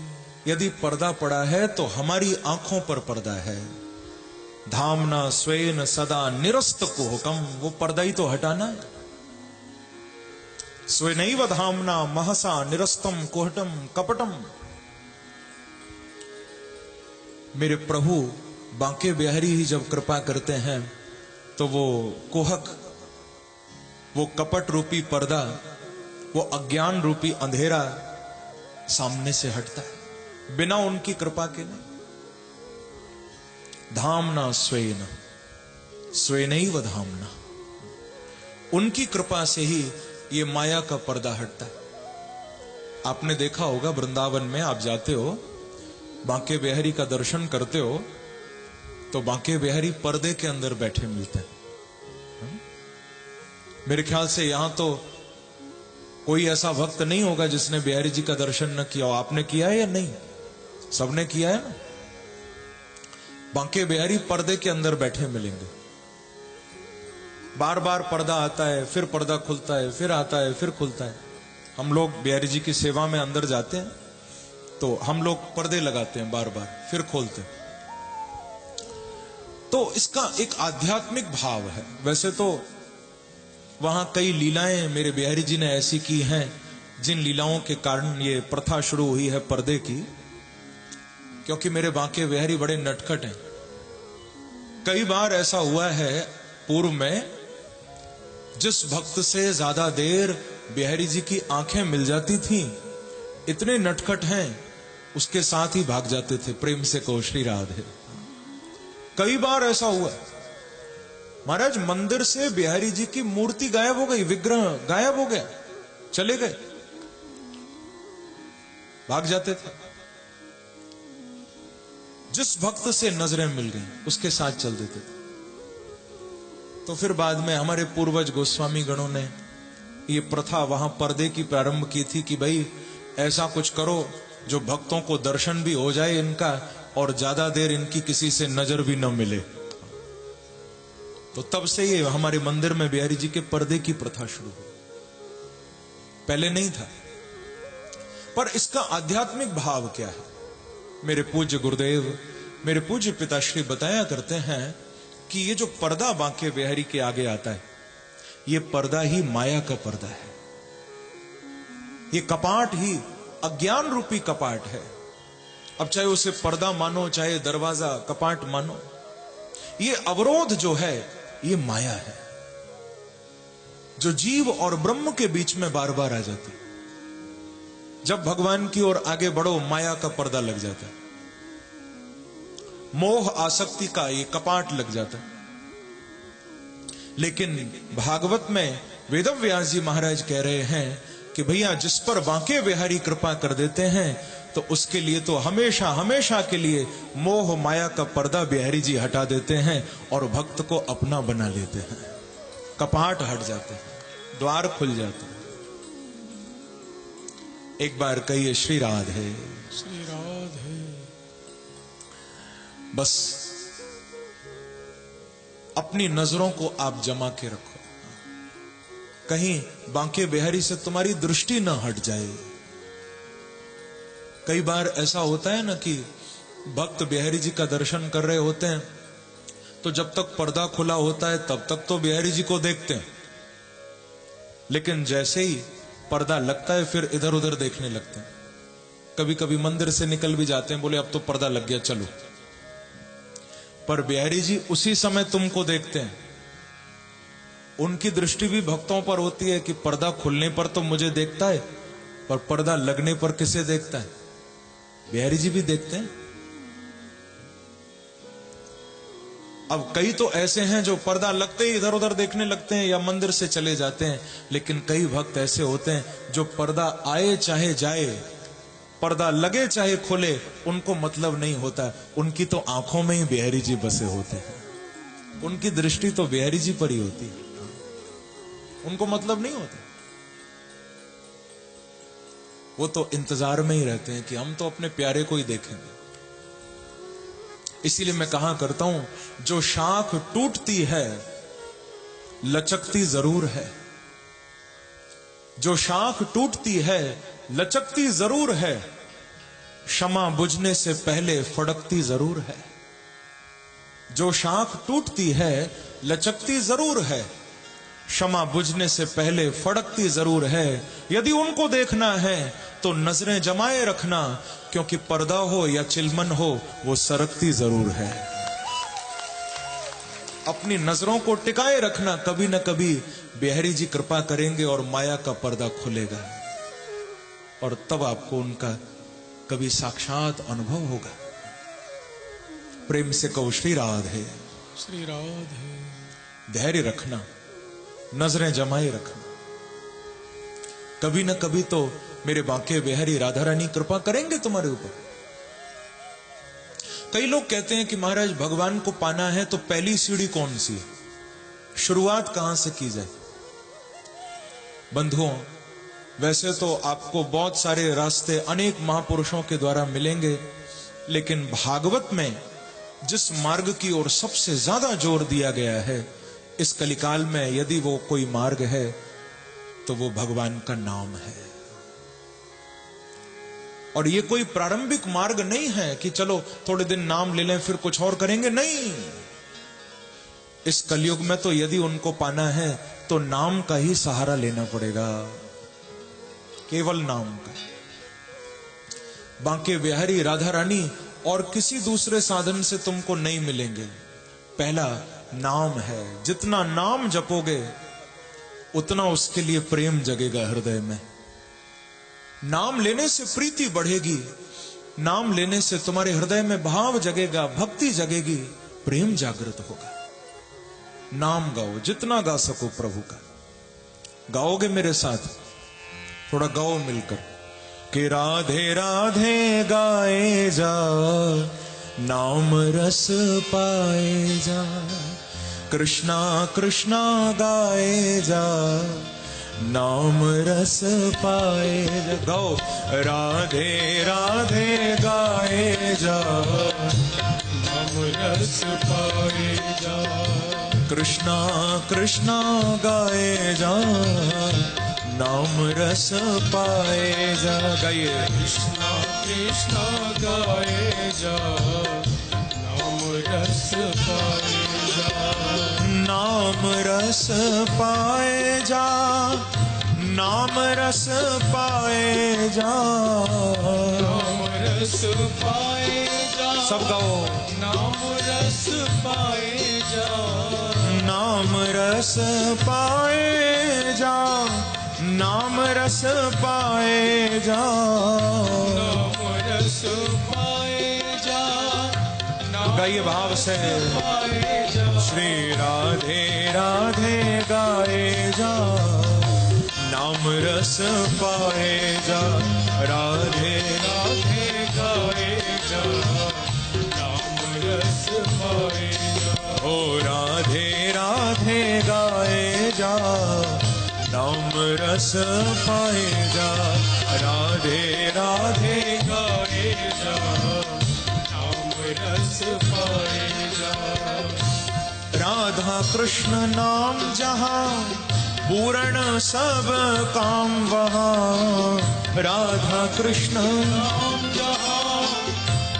यदि पर्दा पड़ा है तो हमारी आंखों पर पर्दा है। धामना स्वेन सदा निरस्त कुहकम, वो पर्दा ही तो हटाना है। स्वेनैव धामना महसा निरस्तम कुहटम कपटम। मेरे प्रभु बांके बिहारी ही जब कृपा करते हैं तो वो कुहक, वो कपट रूपी पर्दा, वो अज्ञान रूपी अंधेरा सामने से हटता है, बिना उनकी कृपा के नहीं। धामना स्वेन, स्वेनैव धामना, उनकी कृपा से ही ये माया का पर्दा हटता है। आपने देखा होगा वृंदावन में आप जाते हो, बांके बिहारी का दर्शन करते हो तो बांके बिहारी पर्दे के अंदर बैठे मिलते हैं। मेरे ख्याल से यहां तो कोई ऐसा भक्त नहीं होगा जिसने बिहारी जी का दर्शन न किया हो। आपने किया है या नहीं? सबने किया है ना। बांके बिहारी पर्दे के अंदर बैठे मिलेंगे, बार बार पर्दा आता है, फिर पर्दा खुलता है, फिर आता है, फिर खुलता है। हम लोग बिहारी जी की सेवा में अंदर जाते हैं तो हम लोग पर्दे लगाते हैं, बार बार फिर खोलते हैं। तो इसका एक आध्यात्मिक भाव है। वैसे तो वहां कई लीलाएं मेरे बिहारी जी ने ऐसी की हैं जिन लीलाओं के कारण ये प्रथा शुरू हुई है पर्दे की, क्योंकि मेरे बांके बिहारी बड़े नटखट हैं। कई बार ऐसा हुआ है पूर्व में, जिस भक्त से ज्यादा देर बिहारी जी की आंखें मिल जाती थीं, इतने नटखट हैं, उसके साथ ही भाग जाते थे। प्रेम से कहो श्री राधे। कई बार ऐसा हुआ महाराज, मंदिर से बिहारी जी की मूर्ति गायब हो गई, विग्रह गायब हो गया, चले गए, भाग जाते थे। जिस भक्त से नजरें मिल गई उसके साथ चल देते थे। तो फिर बाद में हमारे पूर्वज गोस्वामी गणों ने ये प्रथा वहां पर्दे की प्रारंभ की थी कि भाई ऐसा कुछ करो जो भक्तों को दर्शन भी हो जाए इनका, और ज्यादा देर इनकी किसी से नजर भी न मिले। तो तब से ये हमारे मंदिर में बिहारी जी के पर्दे की प्रथा शुरू हुई, पहले नहीं था। पर इसका आध्यात्मिक भाव क्या है? मेरे पूज्य गुरुदेव, मेरे पूज्य पिताश्री बताया करते हैं कि ये जो पर्दा बांके बिहारी के आगे आता है, ये पर्दा ही माया का पर्दा है। ये कपाट ही अज्ञान रूपी कपाट है। अब चाहे उसे पर्दा मानो, चाहे दरवाजा कपाट मानो, ये अवरोध जो है ये माया है, जो जीव और ब्रह्म के बीच में बार बार आ जाती। जब भगवान की ओर आगे बढ़ो, माया का पर्दा लग जाता है, मोह आसक्ति का ये कपाट लग जाता है। लेकिन भागवत में वेदव्यास जी महाराज कह रहे हैं कि भैया जिस पर बांके बिहारी कृपा कर देते हैं तो उसके लिए तो हमेशा हमेशा के लिए मोह माया का पर्दा बिहारी जी हटा देते हैं और भक्त को अपना बना लेते हैं। कपाट हट जाते हैं, द्वार खुल जाते हैं। एक बार कहिए श्री राधे, श्री राधे। बस अपनी नजरों को आप जमा के रखो, कहीं बांके बिहारी से तुम्हारी दृष्टि न हट जाए। कई बार ऐसा होता है ना कि भक्त बिहारी जी का दर्शन कर रहे होते हैं तो जब तक पर्दा खुला होता है तब तक तो बिहारी जी को देखते हैं, लेकिन जैसे ही पर्दा लगता है फिर इधर उधर देखने लगते हैं। कभी कभी मंदिर से निकल भी जाते हैं, बोले अब तो पर्दा लग गया चलो। पर बिहारी जी उसी समय तुमको देखते हैं। उनकी दृष्टि भी भक्तों पर होती है कि पर्दा खुलने पर तो मुझे देखता है, पर पर्दा लगने पर किसे देखता है? बिहारी जी भी देखते हैं। अब कई तो ऐसे हैं जो पर्दा लगते ही इधर उधर देखने लगते हैं या मंदिर से चले जाते हैं, लेकिन कई भक्त ऐसे होते हैं जो पर्दा आए चाहे जाए, पर्दा लगे चाहे खुले, उनको मतलब नहीं होता। उनकी तो आंखों में ही बिहारी जी बसे होते हैं, उनकी दृष्टि तो बिहारी जी पर ही होती है, उनको मतलब नहीं होता। वो तो इंतजार में ही रहते हैं कि हम तो अपने प्यारे को ही देखेंगे। इसीलिए मैं कहा करता हूं, जो शाख टूटती है लचकती जरूर है, जो शाख टूटती है लचकती जरूर है, क्षमा बुझने से पहले फड़कती जरूर है। जो शाख टूटती है लचकती जरूर है, क्षमा बुझने से पहले फड़कती जरूर है। यदि उनको देखना है तो नजरें जमाए रखना, क्योंकि पर्दा हो या चिलमन हो वो सरकती जरूर है। अपनी नजरों को टिकाए रखना, कभी न कभी बिहारी जी कृपा करेंगे और माया का पर्दा खुलेगा, और तब आपको उनका कभी साक्षात अनुभव होगा। प्रेम से कहो श्री राधे, श्री राधे। धैर्य रखना, नजरें जमाए रखना, कभी न कभी तो मेरे बांके बिहारी राधा रानी कृपा करेंगे तुम्हारे ऊपर। कई लोग कहते हैं कि महाराज भगवान को पाना है तो पहली सीढ़ी कौन सी है, शुरुआत कहां से की जाए। बंधुओं, वैसे तो आपको बहुत सारे रास्ते अनेक महापुरुषों के द्वारा मिलेंगे, लेकिन भागवत में जिस मार्ग की ओर सबसे ज्यादा जोर दिया गया है इस कलिकाल में, यदि वो कोई मार्ग है तो वो भगवान का नाम है। और ये कोई प्रारंभिक मार्ग नहीं है कि चलो थोड़े दिन नाम ले लें फिर कुछ और करेंगे, नहीं। इस कलयुग में तो यदि उनको पाना है तो नाम का ही सहारा लेना पड़ेगा, केवल नाम का। बांके बिहारी राधा रानी और किसी दूसरे साधन से तुमको नहीं मिलेंगे। पहला नाम है, जितना नाम जपोगे उतना उसके लिए प्रेम जगेगा हृदय में। नाम लेने से प्रीति बढ़ेगी, नाम लेने से तुम्हारे हृदय में भाव जगेगा, भक्ति जगेगी, प्रेम जागृत होगा। नाम गाओ, जितना गा सको प्रभु का। गाओगे मेरे साथ? थोड़ा गाओ मिलकर कि राधे राधे गाए जा, नाम रस पाए जा, कृष्णा कृष्णा गाए जा, नाम रस पाए जा। गाओ राधे राधे गाए जा, नाम रस पाए जा, कृष्णा कृष्णा गाए जा, नाम रस पाए जा। गाइए कृष्णा कृष्णा गाए जा, नाम रस पाए जा, नाम रस पाए जा, नाम रस पाए जा, नाम रस पाए जा। सब गाओ। नाम रस पाए जा, नाम रस पाए जा, नाम रस पाए जा, नाम रस पाए जा, नाम गाइए भाव से पाए जा। श्री राधे राधे गाए जा, नाम रस पाए जा, राधे राधे गाए जा, नाम रस पाए जा। ओ राधे राधे गाए जा, नाम रस पाए जा, राधे राधे गाए जा, नाम रस पाए जा। राधा कृष्ण नाम जहां, पूर्ण सब काम वहां। राधा कृष्ण नाम जहां,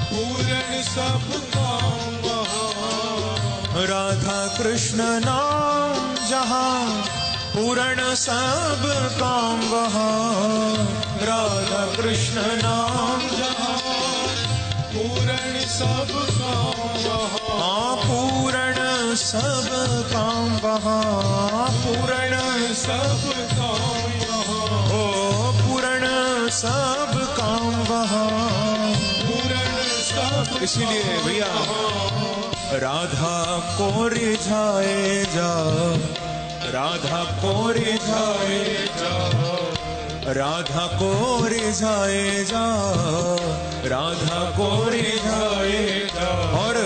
पूर्ण सब काम वहां। राधा कृष्ण नाम जहां, पूर्ण सब काम वहां। राधा कृष्ण नाम जहां, पूर्ण सब काम वहां। हाँ, पूर्ण सब काम वहां, पूर्ण सब काम वहां। ओ पूर्ण सब काम वहां। इसीलिए भैया राधा को रिझाए जा, राधा को रिझाए जा, राधा को रिझाए जा, राधा को रिझाए जा, और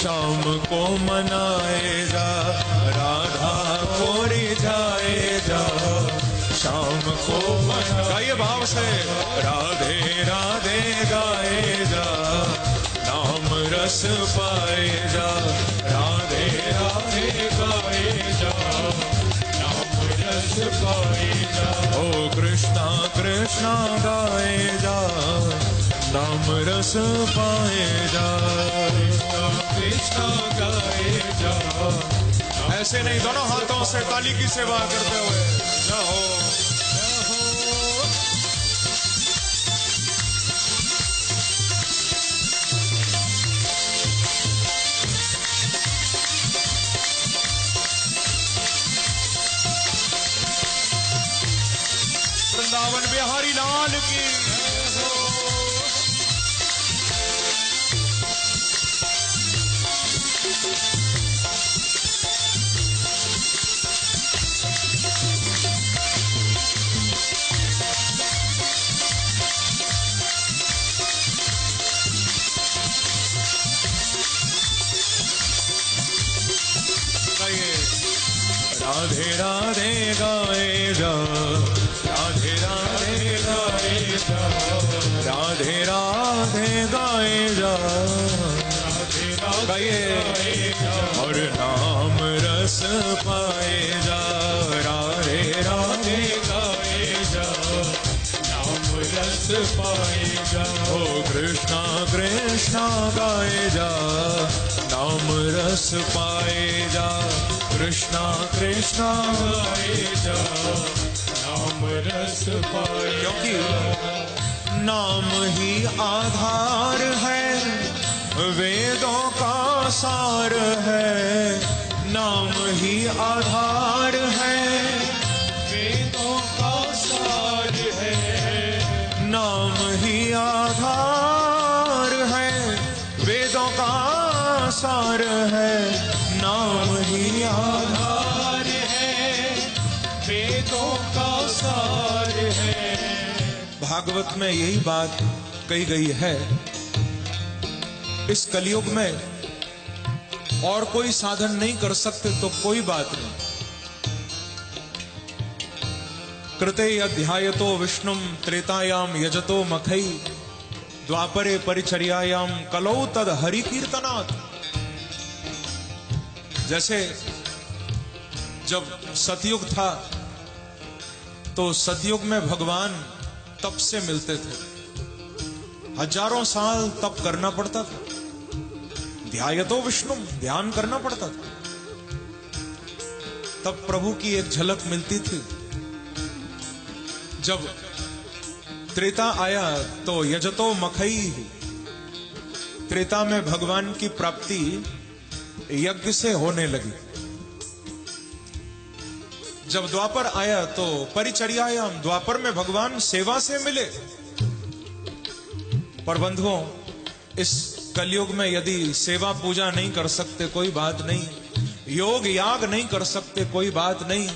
शाम को मनाए जा, राधा को रिझाए जा, शाम को गाइए भाव से, राधे राधे गाए जा, नाम रस पाए जा, राधे राधे गाए जा, नाम रस पाए जा, ओ कृष्णा कृष्णा गाए जा, नाम रस पाए जा, कृष्णा कृष्णा गाए जा। ऐसे नहीं, दोनों हाथों से ताली की सेवा करते हुए जाओ। वृंदावन बिहारी लाल की राधे राधे गाए जा, राधे राधे गाए जा, राधे राधे गाए जा, राधे राधे और नाम रस पाए जा, राधे राधे गाए जा, नाम रस पाए जा, ओ कृष्णा कृष्णा गाए जा, नाम रस पाए जा, कृष्णा कृष्णा गाए जा, नाम रस पाए, क्योंकि नाम ही आधार है, वेदों का सार है, नाम ही आधार है, वेदों का सार है, नाम ही आधार है, वेदों का सार है, नाम ही आधार है, वेदों का सार है। भागवत में यही बात कही गई है। इस कलयुग में और कोई साधन नहीं कर सकते तो कोई बात नहीं। कृते अध्यायतो विष्णुम त्रेतायाम यजतो मखई, द्वापरे परिचर्यायाम कलौ तद हरि कीर्तनात्। जैसे जब सतयुग था तो सतयुग में भगवान तप से मिलते थे, हजारों साल तप करना पड़ता था, ध्यायतो विष्णु ध्यान करना पड़ता था, तब प्रभु की एक झलक मिलती थी। जब त्रेता आया तो यजतो मखई, त्रेता में भगवान की प्राप्ति यज्ञ से होने लगी। जब द्वापर आया तो परिचर्यायाम, द्वापर में भगवान सेवा से मिले। पर बंधुओं, इस कलयुग में यदि सेवा पूजा नहीं कर सकते कोई बात नहीं, योग याग नहीं कर सकते कोई बात नहीं,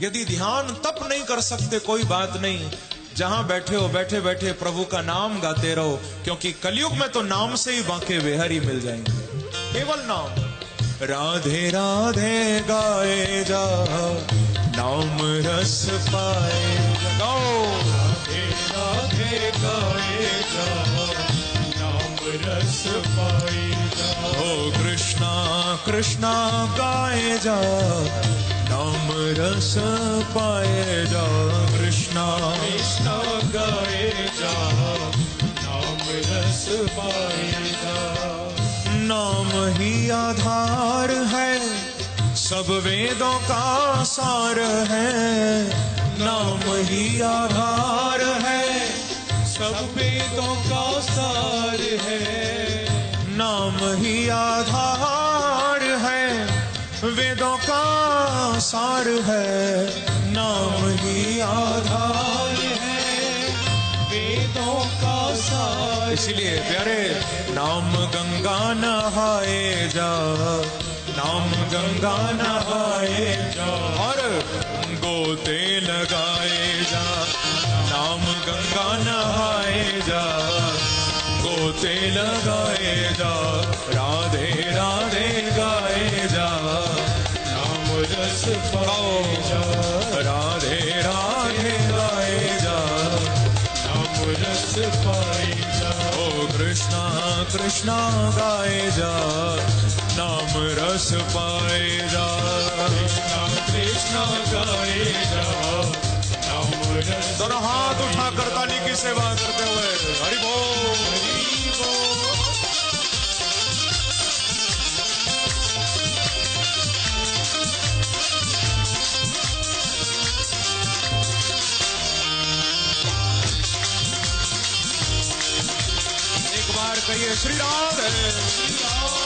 यदि ध्यान तप नहीं कर सकते कोई बात नहीं, जहां बैठे हो बैठे बैठे प्रभु का नाम गाते रहो, क्योंकि कलयुग में तो नाम से ही बांके बेहरी मिल जाएंगे, केवल नाम। राधे राधे गाए जा, नाम रस पाए जा, राधे राधे गाए जा, नाम रस पाए जा, ओ कृष्णा कृष्णा गाए जा, नाम रस पाए जा, कृष्णा कृष्णा गाए जा, नाम रस पाए जा। नाम ही आधार है, सब वेदों का सार है, नाम ही आधार है, सब वेदों का सार है, नाम ही आधार है, वेदों का सार है, नाम ही आधार है, वेदों का सार इसलिए प्यारे नाम गंगा नहाए जा, नाम गंगा नहाए जा, और गोते लगाए जा, नाम गंगा नहाए जा, गोते लगाए जा, राधे राधे गाए जा, नाम रस पाए जा, राधे राधे गाए जा, नाम रस पाए जा, ओ कृष्णा कृष्णा गाए जा, नाम रस पाए जा, कृष्णा कृष्णा गाए जा, नाम रस। दोनों हाथ उठाकर ताली की सेवा करते हुए हरि बोल हरि बोल। एक बार कहिए श्री राधे, श्री राधे।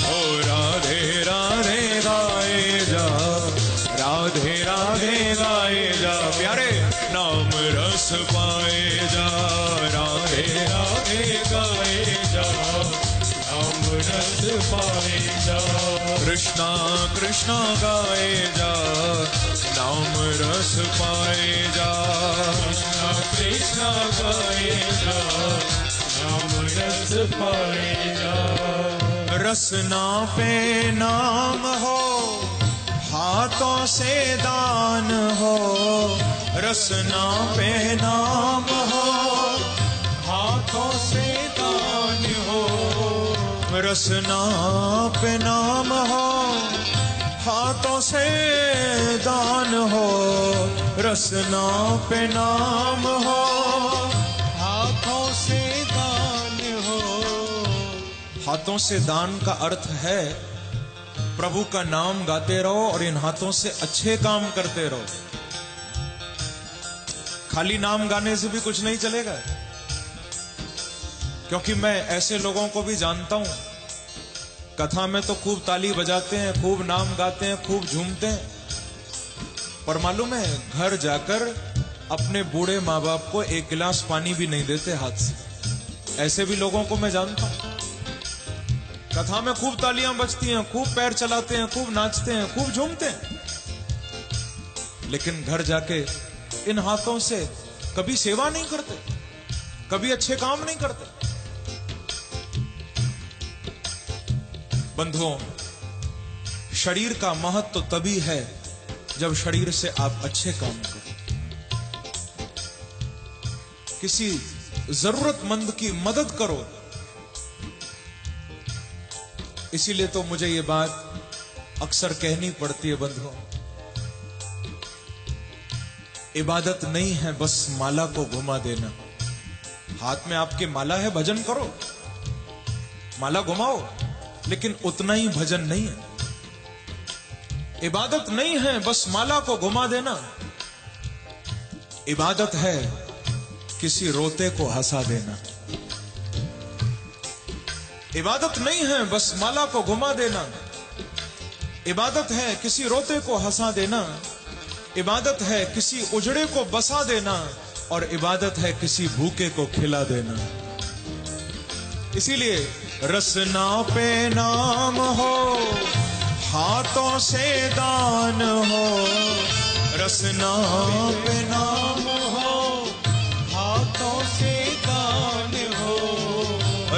ओ राधे राधे गाए जा, राधे राधे गाए जा, प्यारे नाम रस पाए जा, राधे राधे गाए जा, नाम रस पाए जा, कृष्णा कृष्णा गाए जा, नाम रस पाए जा, कृष्णा कृष्णा गाए जा, नाम रस पाए जा। रसना पे नाम हो, हाथों से दान हो, रसना पे नाम हो, हाथों से दान हो, रसना पे नाम हो, हाथों से दान हो, रसना पे नाम हो, हाथों से दान हो। हाथों से दान का अर्थ है प्रभु का नाम गाते रहो और इन हाथों से अच्छे काम करते रहो। खाली नाम गाने से भी कुछ नहीं चलेगा, क्योंकि मैं ऐसे लोगों को भी जानता हूं, कथा में तो खूब ताली बजाते हैं, खूब नाम गाते हैं, खूब झूमते हैं, पर मालूम है घर जाकर अपने बूढ़े माँ बाप को एक गिलास पानी भी नहीं देते हाथ से। ऐसे भी लोगों को मैं जानता हूं। कथा में खूब तालियां बजती हैं, खूब पैर चलाते हैं, खूब नाचते हैं, खूब झूमते हैं, लेकिन घर जाके इन हाथों से कभी सेवा नहीं करते, कभी अच्छे काम नहीं करते। बंधुओं, शरीर का महत्व तो तभी है जब शरीर से आप अच्छे काम करो। किसी जरूरतमंद की मदद करो। इसीलिए तो मुझे ये बात अक्सर कहनी पड़ती है बंधुओं, इबादत नहीं है बस माला को घुमा देना। हाथ में आपके माला है, भजन करो, माला घुमाओ, लेकिन उतना ही भजन नहीं है। इबादत नहीं है बस माला को घुमा देना। इबादत है किसी रोते को हंसा देना। इबादत नहीं है बस माला को घुमा देना। इबादत है किसी रोते को हंसा देना। इबादत है किसी उजड़े को बसा देना। और इबादत है किसी भूखे को खिला देना। इसीलिए रसना पे नाम हो, हाथों से दान हो। रसना पे नाम हो, हाथों से दान हो।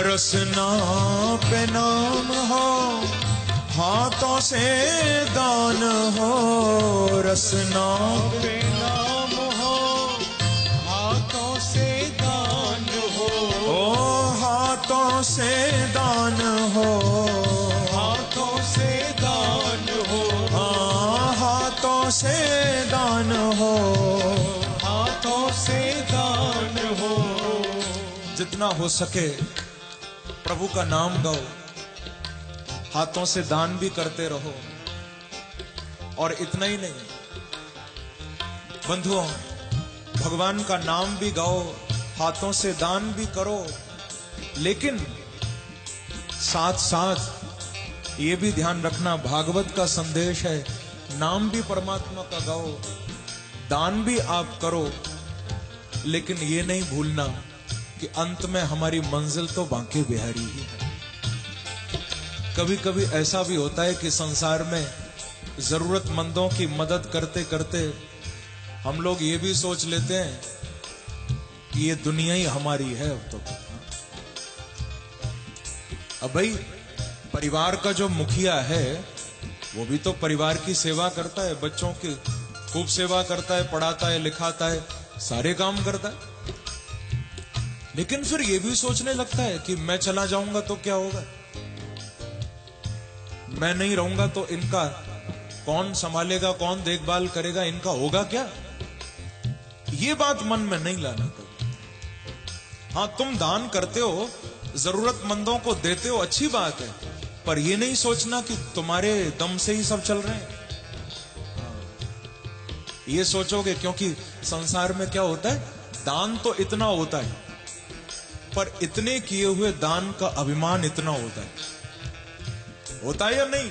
रसना पे नाम हो, हाथों से दान हो। रसना पे नाम हो, हाथों से दान हो। ओ हाथों से दान हो, हाथों से दान हो। हाँ, हाथों से दान हो, हाथों से दान हो। जितना हो सके प्रभु का नाम गाओ, हाथों से दान भी करते रहो। और इतना ही नहीं बंधुओं, भगवान का नाम भी गाओ, हाथों से दान भी करो, लेकिन साथ साथ ये भी ध्यान रखना, भागवत का संदेश है, नाम भी परमात्मा का गाओ, दान भी आप करो, लेकिन ये नहीं भूलना कि अंत में हमारी मंजिल तो बांके बिहारी ही है। कभी कभी ऐसा भी होता है कि संसार में जरूरतमंदों की मदद करते करते हम लोग ये भी सोच लेते हैं कि ये दुनिया ही हमारी है। अब भाई परिवार का जो मुखिया है वो भी तो परिवार की सेवा करता है, बच्चों की खूब सेवा करता है, पढ़ाता है, लिखाता है, सारे काम करता है, लेकिन फिर ये भी सोचने लगता है कि मैं चला जाऊंगा तो क्या होगा, मैं नहीं रहूंगा तो इनका कौन संभालेगा, कौन देखभाल करेगा, इनका होगा क्या। ये बात मन में नहीं लाना कभी। हाँ, तुम दान करते हो, जरूरतमंदों को देते हो, अच्छी बात है, पर ये नहीं सोचना कि तुम्हारे दम से ही सब चल रहे हैं। ये सोचोगे, क्योंकि संसार में क्या होता है, दान तो इतना होता है, पर इतने किए हुए दान का अभिमान इतना होता है या नहीं?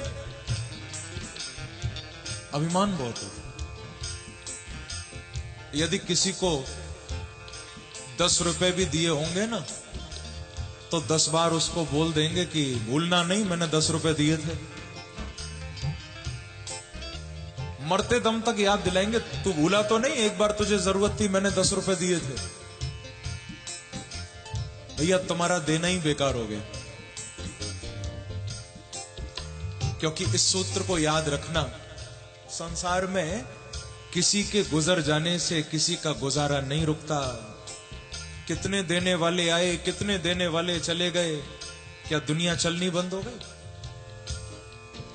अभिमान बहुत होता है। यदि किसी को 10 रुपए भी दिए होंगे ना, तो 10 बार उसको बोल देंगे कि भूलना नहीं, मैंने 10 रुपए दिए थे। मरते दम तक याद दिलाएंगे, तू भूला तो नहीं, एक बार तुझे जरूरत थी, मैंने 10 रुपए दिए थे। भैया तुम्हारा देना ही बेकार हो गया। क्योंकि इस सूत्र को याद रखना, संसार में किसी के गुजर जाने से किसी का गुजारा नहीं रुकता। कितने देने वाले आए, कितने देने वाले चले गए, क्या दुनिया चलनी बंद हो गई?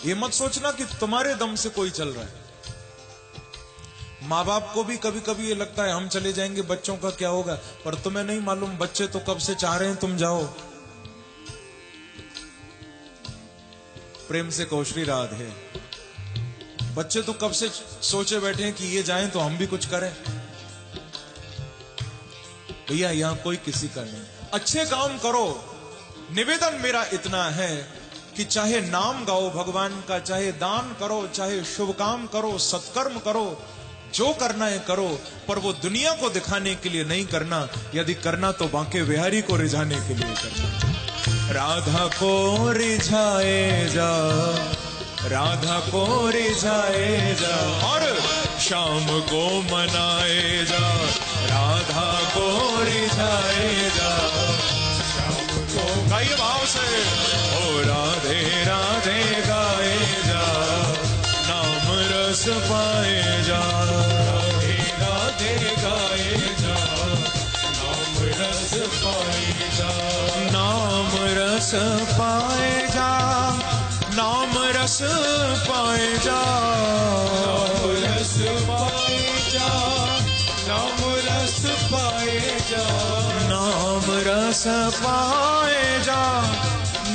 ये मत सोचना कि तुम्हारे दम से कोई चल रहा है। माँ बाप को भी कभी कभी ये लगता है हम चले जाएंगे, बच्चों का क्या होगा, पर तुम्हें नहीं मालूम बच्चे तो कब से चाह रहे हैं तुम जाओ। प्रेम से कहो श्री राधे। बच्चे तो कब से सोचे बैठे हैं कि ये जाएं तो हम भी कुछ करें। भैया यहां कोई किसी का नहीं, अच्छे काम करो। निवेदन मेरा इतना है कि चाहे नाम गाओ भगवान का, चाहे दान करो, चाहे शुभ काम करो, सत्कर्म करो, जो करना है करो, पर वो दुनिया को दिखाने के लिए नहीं करना। यदि करना तो बांके बिहारी को रिझाने के लिए करना। राधा को रिझाए जा, राधा को रिझाए जा, और शाम को मनाए जा। राधा को रिझाए जा, शाम को, गाइए भाव से, ओ राधे राधे गाए जा, नाम रस पाए जा। राधे राधे गाए जा, नाम रस पाए जा, नाम रस पाए जा, नाम रस पाए जा, नाम रस पाए जा, नाम रस पाए जा, नाम रस पाए जा,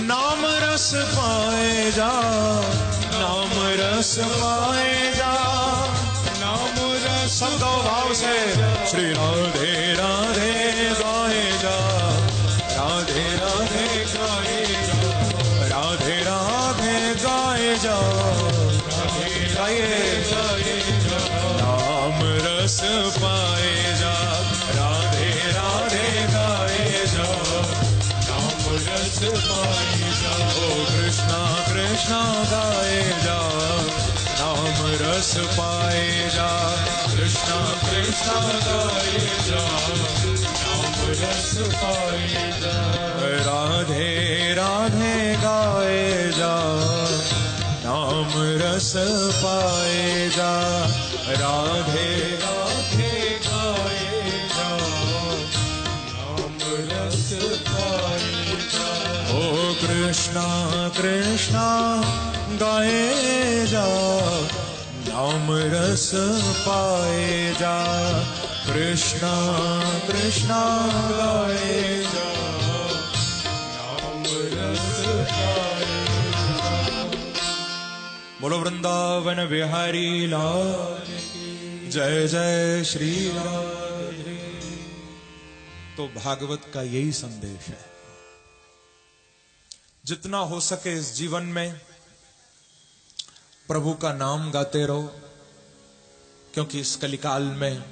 नाम रस पाए जा, नाम रस पाए जा, नाम रस। संतो भाव से श्री राधे राधे गाए जा, राधे राधे गाए जा, राधे राधे गाए जा, राधे गाए जा, नाम रस पाए जा, राधे राधे गाए जा, नाम रस पाए जा। ओ कृष्णा कृष्णा गाए जा, नाम रस पाए जा, कृष्णा कृष्णा गाए जा, नाम रस पाए जा। राधे राधे गाए जा, नाम रस पाए जा, राधे राधे गाए जा, नाम रस पाए जा। ओ कृष्णा कृष्णा गाए जा, नाम रस पाए जा, कृष्णा कृष्णा गाए जा, नाम रस पाए जा। बोलो वृंदावन बिहारी लाल की जय। जय श्री राधे। तो भागवत का यही संदेश है। जितना हो सके इस जीवन में प्रभु का नाम गाते रहो, क्योंकि इस कलिकाल में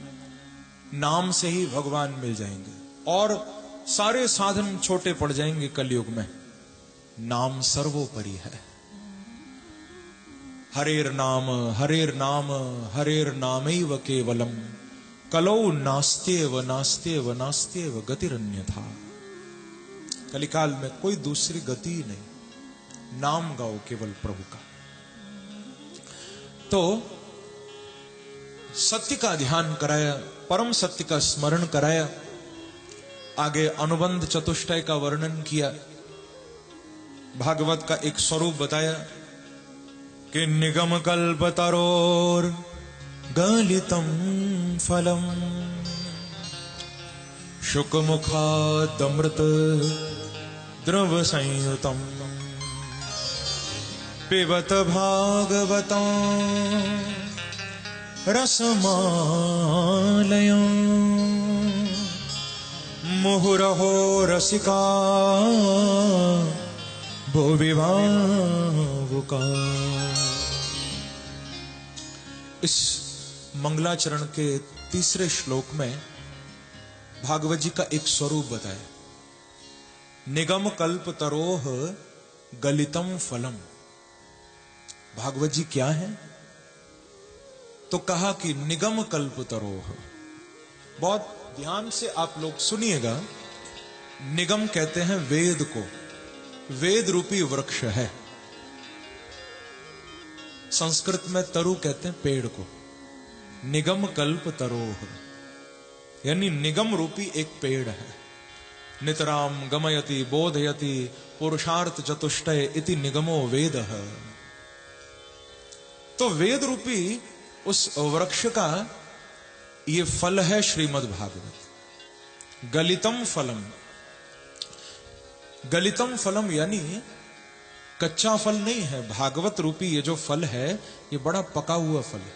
नाम से ही भगवान मिल जाएंगे और सारे साधन छोटे पड़ जाएंगे। कलयुग में नाम सर्वोपरि है। हरेर नाम हरेर नाम हरेर नामैव केवलम कलौ नास्त्येव नास्त्येव नास्त्येव गतिरन्यथा। कलिकाल में कोई दूसरी गति नहीं, नाम गाओ केवल प्रभु का। तो सत्य का ध्यान कराया, परम सत्य का स्मरण कराया, आगे अनुबंध चतुष्टय का वर्णन किया, भागवत का एक स्वरूप बताया कि निगम कल्पतरोर गलितम फलम शुकमुखादमृत द्रव संयुतम पिबत भागवतं रसमालयं मुहुरहो रसिका भुवि भावुका। इस मंगलाचरण के तीसरे श्लोक में भागवत जी का एक स्वरूप बताया, निगम कल्प तरोह गलितम फलम। भागवत जी क्या है? तो कहा कि निगम कल्प तरोह। बहुत ध्यान से आप लोग सुनिएगा, निगम कहते हैं वेद को, वेद रूपी वृक्ष है। संस्कृत में तरु कहते हैं पेड़ को। निगम कल्प तरोह यानी निगम रूपी एक पेड़ है। नितराम गमयति बोधयति पुरुषार्थ चतुष्टय इति निगमो वेद है। तो वेद रूपी उस वृक्ष का ये फल है श्रीमद् भागवत। गलितम फलम, गलितम फलम यानी कच्चा फल नहीं है। भागवत रूपी ये जो फल है ये बड़ा पका हुआ फल है।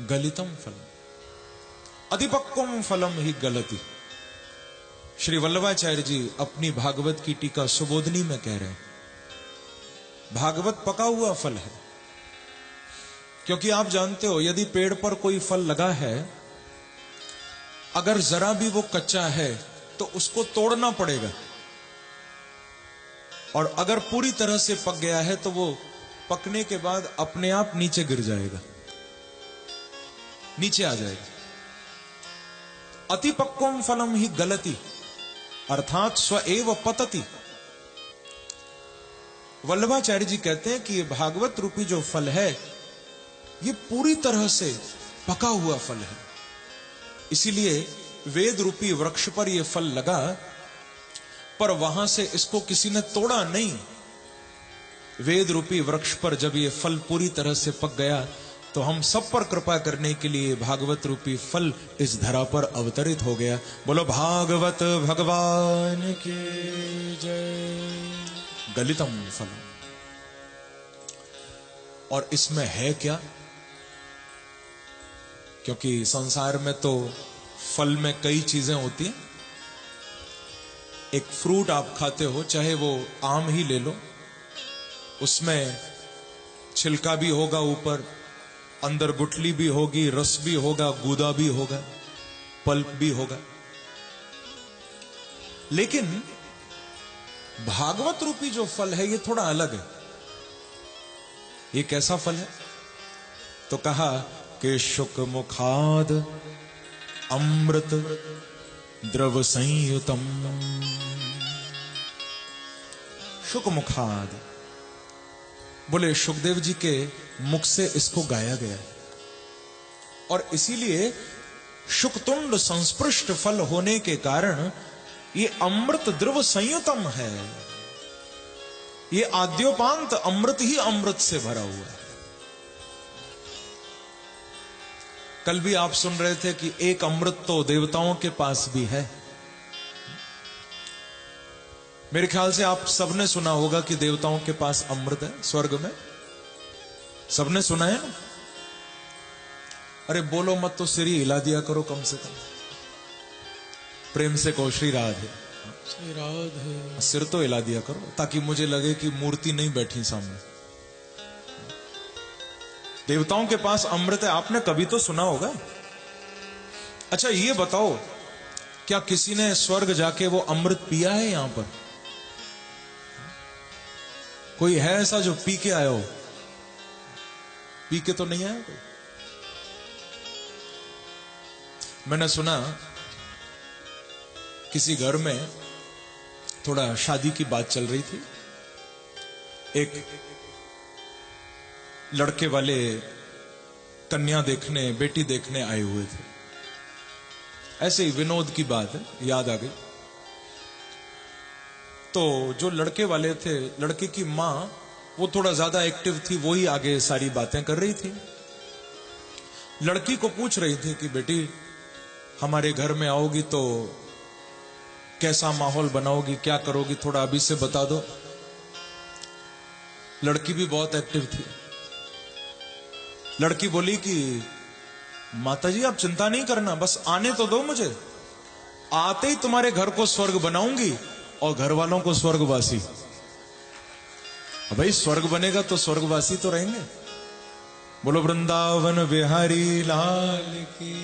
गलितम फलम, अधिपक्वम फलम ही गलति। श्री वल्लभाचार्य जी अपनी भागवत की टीका सुबोधनी में कह रहे हैं, भागवत पका हुआ फल है। क्योंकि आप जानते हो, यदि पेड़ पर कोई फल लगा है, अगर जरा भी वो कच्चा है तो उसको तोड़ना पड़ेगा, और अगर पूरी तरह से पक गया है तो वो पकने के बाद अपने आप नीचे गिर जाएगा, नीचे आ जाएगा। अतिपक्वम फलम ही गलति अर्थात स्वएव पतति। वल्लभाचार्य जी कहते हैं कि ये भागवत रूपी जो फल है ये पूरी तरह से पका हुआ फल है। इसीलिए वेद रूपी वृक्ष पर यह फल लगा, पर वहां से इसको किसी ने तोड़ा नहीं। वेद रूपी वृक्ष पर जब ये फल पूरी तरह से पक गया तो हम सब पर कृपा करने के लिए भागवत रूपी फल इस धरा पर अवतरित हो गया। बोलो भागवत भगवान की जय। गलितम फल, और इसमें है क्या? क्योंकि संसार में तो फल में कई चीजें होती हैं। एक फ्रूट आप खाते हो, चाहे वो आम ही ले लो, उसमें छिलका भी होगा, ऊपर अंदर गुठली भी होगी, रस भी होगा, गूदा भी होगा, पल्प भी होगा। लेकिन भागवत रूपी जो फल है ये थोड़ा अलग है। ये कैसा फल है? तो कहा कि शुक मुखाद अमृत द्रव संयुतम। शुक मुखाद, बोले शुकदेव जी के मुख से इसको गाया गया है, और इसीलिए शुकतुंड संस्पृष्ट फल होने के कारण ये अमृत द्रव संयुतम है। ये आद्योपांत अमृत ही अमृत से भरा हुआ है। कल भी आप सुन रहे थे कि एक अमृत तो देवताओं के पास भी है। मेरे ख्याल से आप सबने सुना होगा कि देवताओं के पास अमृत है स्वर्ग में। सबने सुना है ना? अरे बोलो मत तो सिर ही हिला दिया करो कम से कम। प्रेम से कहो श्री राधे। श्री राधे। सिर तो हिला दिया करो ताकि मुझे लगे कि मूर्ति नहीं बैठी सामने। देवताओं के पास अमृत है, आपने कभी तो सुना होगा। अच्छा ये बताओ, क्या किसी ने स्वर्ग जाके वो अमृत पिया है? यहां पर कोई है ऐसा जो पी के आया हो? पी के तो नहीं आया कोई। मैंने सुना किसी घर में थोड़ा शादी की बात चल रही थी। एक लड़के वाले कन्या देखने, बेटी देखने आए हुए थे। ऐसे ही विनोद की बात है, याद आ गई। तो जो लड़के वाले थे, लड़के की मां, वो थोड़ा ज्यादा एक्टिव थी, वो ही आगे सारी बातें कर रही थी। लड़की को पूछ रही थी कि बेटी हमारे घर में आओगी तो कैसा माहौल बनाओगी, क्या करोगी, थोड़ा अभी से बता दो। लड़की भी बहुत एक्टिव थी। लड़की बोली कि माताजी आप चिंता नहीं करना, बस आने तो दो मुझे, आते ही तुम्हारे घर को स्वर्ग बनाऊंगी और घर वालों को स्वर्गवासी। भाई स्वर्ग बनेगा तो स्वर्गवासी तो रहेंगे। बोलो वृंदावन बिहारी लाल की।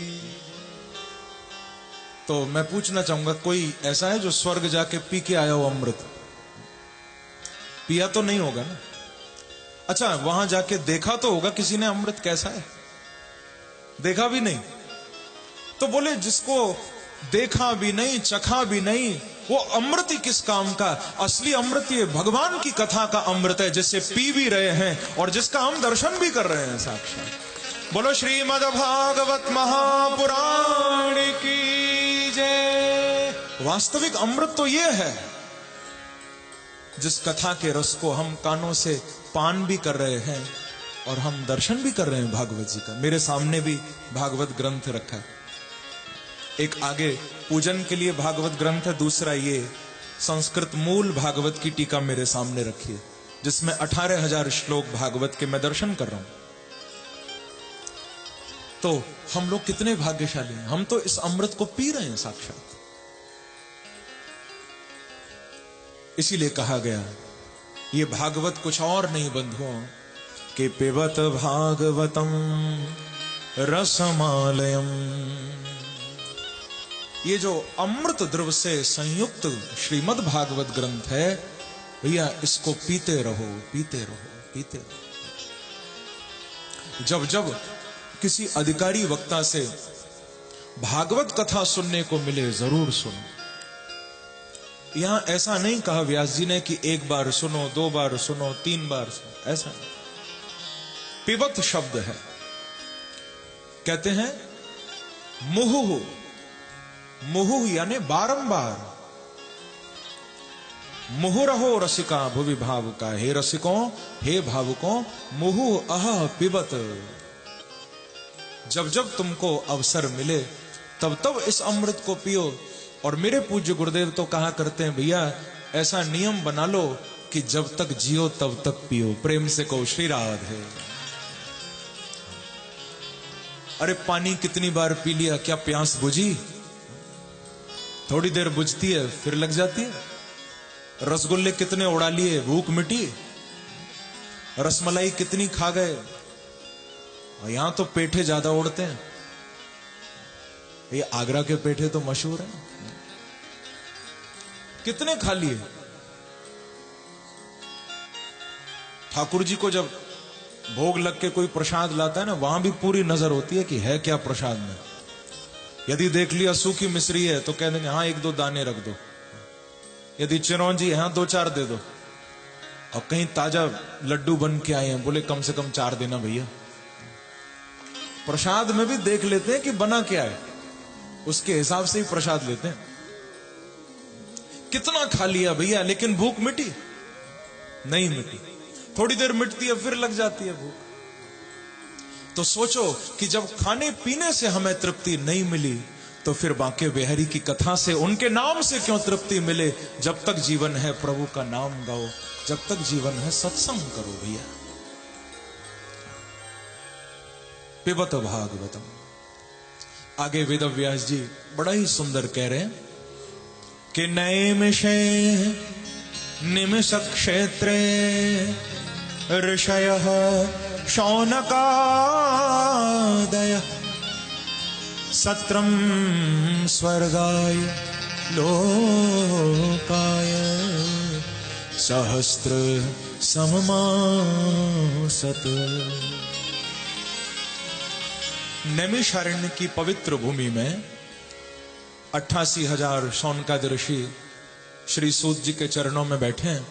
तो मैं पूछना चाहूंगा, कोई ऐसा है जो स्वर्ग जाके पी के आया हो अमृत? पिया तो नहीं होगा ना। अच्छा वहां जाके देखा तो होगा किसी ने अमृत कैसा है? देखा भी नहीं। तो बोले जिसको देखा भी नहीं, चखा भी नहीं, वो अमृत ही किस काम का? असली अमृत ये भगवान की कथा का अमृत है, जिससे पी भी रहे हैं और जिसका हम दर्शन भी कर रहे हैं साक्षात। बोलो श्रीमद् भागवत महापुराण की जय। वास्तविक अमृत तो ये है जिस कथा के रस को हम कानों से पान भी कर रहे हैं और हम दर्शन भी कर रहे हैं भागवत जी का। मेरे सामने भी भागवत ग्रंथ रखा है। एक आगे पूजन के लिए भागवत ग्रंथ है, दूसरा ये संस्कृत मूल भागवत की टीका मेरे सामने रखी है, जिसमें 18,000 श्लोक भागवत के मैं दर्शन कर रहा हूं। तो हम लोग कितने भाग्यशाली हैं, हम तो इस अमृत को पी रहे हैं साक्षात। इसीलिए कहा गया ये भागवत कुछ और नहीं बंधुओं कि पिबत भागवतम रसमालयम। ये जो अमृत द्रव से संयुक्त श्रीमद् भागवत ग्रंथ है, भैया इसको पीते रहो, पीते रहो, पीते रहो। जब जब किसी अधिकारी वक्ता से भागवत कथा सुनने को मिले जरूर सुनो। यहां ऐसा नहीं कहा व्यास जी ने कि एक बार सुनो, 2 बार सुनो, 3 बार सुनो, ऐसा नहीं। पिबत शब्द है, कहते हैं मुहुहु, मुहुहु यानी बारंबार। मुहुरहो रसिका भुवि भावुका, हे रसिकों, हे भावुकों, मुहु अह पिबत। जब जब तुमको अवसर मिले तब तब इस अमृत को पियो। और मेरे पूज्य गुरुदेव तो कहा करते हैं भैया ऐसा नियम बना लो कि जब तक जियो तब तक पियो। प्रेम से कहो श्री राधे। अरे पानी कितनी बार पी लिया, क्या प्यास बुझी? थोड़ी देर बुझती है फिर लग जाती है। रसगुल्ले कितने उड़ा लिए, भूख मिटी? रसमलाई कितनी खा गए? और यहां तो पेठे ज्यादा उड़ते हैं। ये आगरा के पेठे तो मशहूर हैं, कितने खा लिए। ठाकुर जी को जब भोग लग के कोई प्रसाद लाता है ना, वहां भी पूरी नजर होती है कि है क्या प्रसाद में। यदि देख लिया सूखी मिश्री है तो कह देंगे हाँ 1-2 दाने रख दो। यदि चिरौंजी है हाँ 2-4 दे दो। और कहीं ताजा लड्डू बन के आए हैं, बोले कम से कम 4 देना भैया। प्रसाद में भी देख लेते हैं कि बना क्या है, उसके हिसाब से ही प्रसाद लेते हैं। कितना खा लिया भैया, लेकिन भूख मिटी? नहीं मिटी। थोड़ी देर मिटती है फिर लग जाती है भूख। तो सोचो कि जब खाने पीने से हमें तृप्ति नहीं मिली तो फिर बांके बिहारी की कथा से, उनके नाम से क्यों तृप्ति मिले। जब तक जीवन है प्रभु का नाम गाओ, जब तक जीवन है सत्संग करो भैया। पिबत भागवतम। आगे वेद व्यास जी बड़ा ही सुंदर कह रहे हैं कि नैमिषे निमिष क्षेत्रे ऋषयः शौनकादयः सत्रं स्वर्गाय लोकाय सहस्र सममासत। नैमिषारण्य की पवित्र भूमि में 88,000 शौनकादि ऋषि श्री सूत जी के चरणों में बैठे हैं।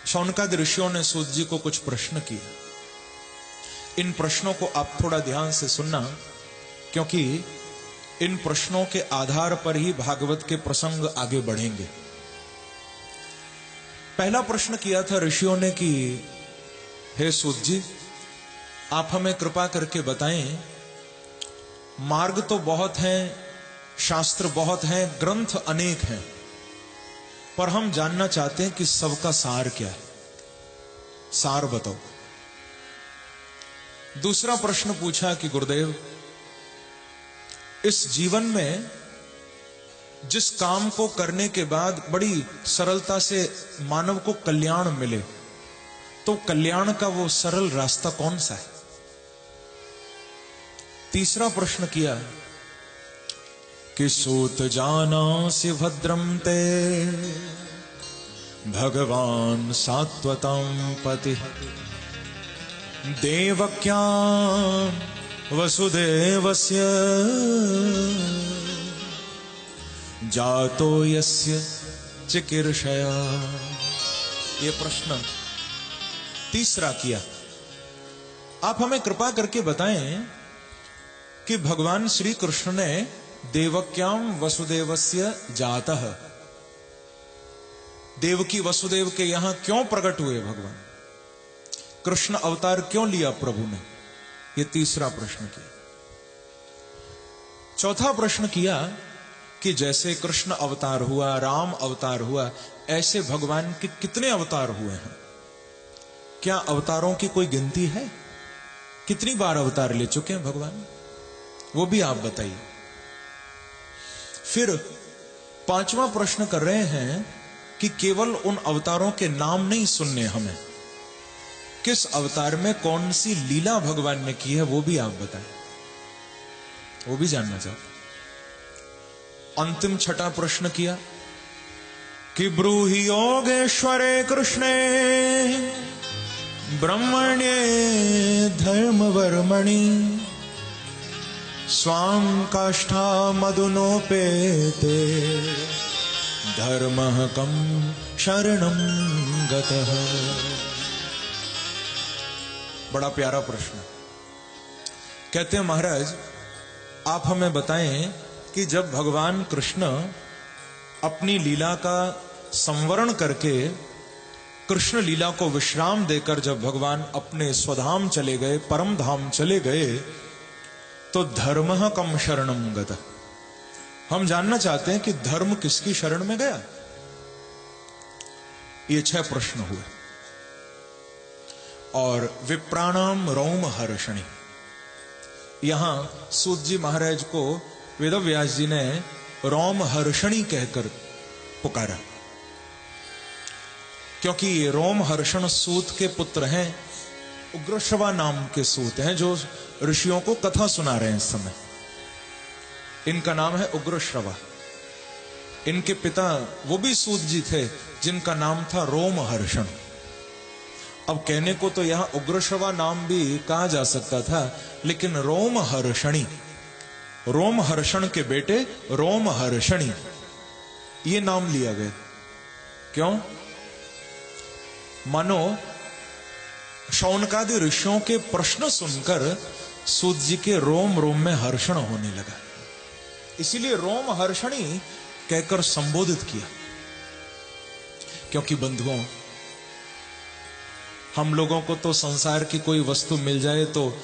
शौनकादि ऋषियों ने सूत जी को कुछ प्रश्न किए। इन प्रश्नों को आप थोड़ा ध्यान से सुनना, क्योंकि इन प्रश्नों के आधार पर ही भागवत के प्रसंग आगे बढ़ेंगे। पहला प्रश्न किया था ऋषियों ने कि हे सूत जी, आप हमें कृपा करके बताएं, मार्ग तो बहुत हैं, शास्त्र बहुत हैं, ग्रंथ अनेक हैं, पर हम जानना चाहते हैं कि सबका सार क्या है, सार बताओ। दूसरा प्रश्न पूछा कि गुरुदेव, इस जीवन में जिस काम को करने के बाद बड़ी सरलता से मानव को कल्याण मिले, तो कल्याण का वो सरल रास्ता कौन सा है। तीसरा प्रश्न किया कि सूत जानासि भद्रम ते भगवान सात्वतां पति देवक्यां वसुदेवस्य जातो यस्य चिकीर्षया। ये प्रश्न तीसरा किया। आप हमें कृपा करके बताएं कि भगवान श्री कृष्ण ने देवक्यां वसुदेवस्य जातः, देवकी वसुदेव के यहां क्यों प्रकट हुए भगवान, कृष्ण अवतार क्यों लिया प्रभु ने। यह तीसरा प्रश्न किया। चौथा प्रश्न किया कि जैसे कृष्ण अवतार हुआ, राम अवतार हुआ, ऐसे भगवान के कितने अवतार हुए हैं, क्या अवतारों की कोई गिनती है, कितनी बार अवतार ले चुके हैं भगवान, वो भी आप बताइए। फिर पांचवा प्रश्न कर रहे हैं कि केवल उन अवतारों के नाम नहीं सुनने हमें, किस अवतार में कौन सी लीला भगवान ने की है वो भी आप बताएं, वो भी जानना चाहते। अंतिम छठा प्रश्न किया कि ब्रूहि योगेश्वरे कृष्णे ब्रह्मण्ये धर्मवर्मणि स्वां काष्ठा मधुनोपेते धर्मः कं शरणं गतः। बड़ा प्यारा प्रश्न। कहते हैं महाराज, आप हमें बताएं कि जब भगवान कृष्ण अपनी लीला का संवरण करके कृष्ण लीला को विश्राम देकर जब भगवान अपने स्वधाम चले गए, परम धाम चले गए, तो धर्मः कम शरणं गतः। हम जानना चाहते हैं कि धर्म किसकी शरण में गया। ये 6 प्रश्न हुए। और विप्राणाम रोम हर्षणी, यहां सूत जी महाराज को वेदव्यास जी ने रोम हर्षणी कहकर पुकारा, क्योंकि रोम हर्षण सूत के पुत्र हैं, उग्रश्रवा नाम के सूत हैं जो ऋषियों को कथा सुना रहे हैं इस समय। इनका नाम है उग्रश्रवा। इनके पिता वो भी सूत जी थे जिनका नाम था रोम हर्षण। अब कहने को तो यहां उग्रश्रवा नाम भी कहा जा सकता था, लेकिन रोम हर्षणी, रोम हर्षण के बेटे रोम हर्षणी, ये नाम लिया गया। क्यों? मानो शौनकादि ऋषियों के प्रश्न सुनकर सूत जी के रोम रोम में हर्षण होने लगा, इसीलिए रोम हर्षणी कहकर संबोधित किया। क्योंकि बंधुओं, हम लोगों को तो संसार की कोई वस्तु मिल जाए तो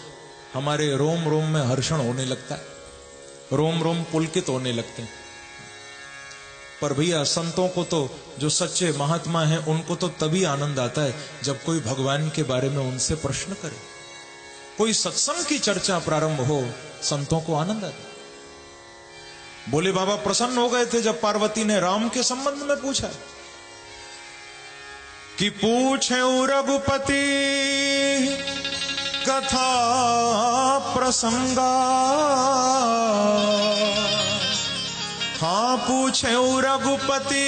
हमारे रोम रोम में हर्षण होने लगता है, रोम रोम पुलकित होने लगते हैं। पर भैया संतों को तो, जो सच्चे महात्मा हैं, उनको तो तभी आनंद आता है जब कोई भगवान के बारे में उनसे प्रश्न करे, कोई सत्संग की चर्चा प्रारंभ हो, संतों को आनंद आता है। बोले बाबा प्रसन्न हो गए थे जब पार्वती ने राम के संबंध में पूछा कि पूछे रघुपति कथा प्रसंगा। हाँ पूछे रघुपति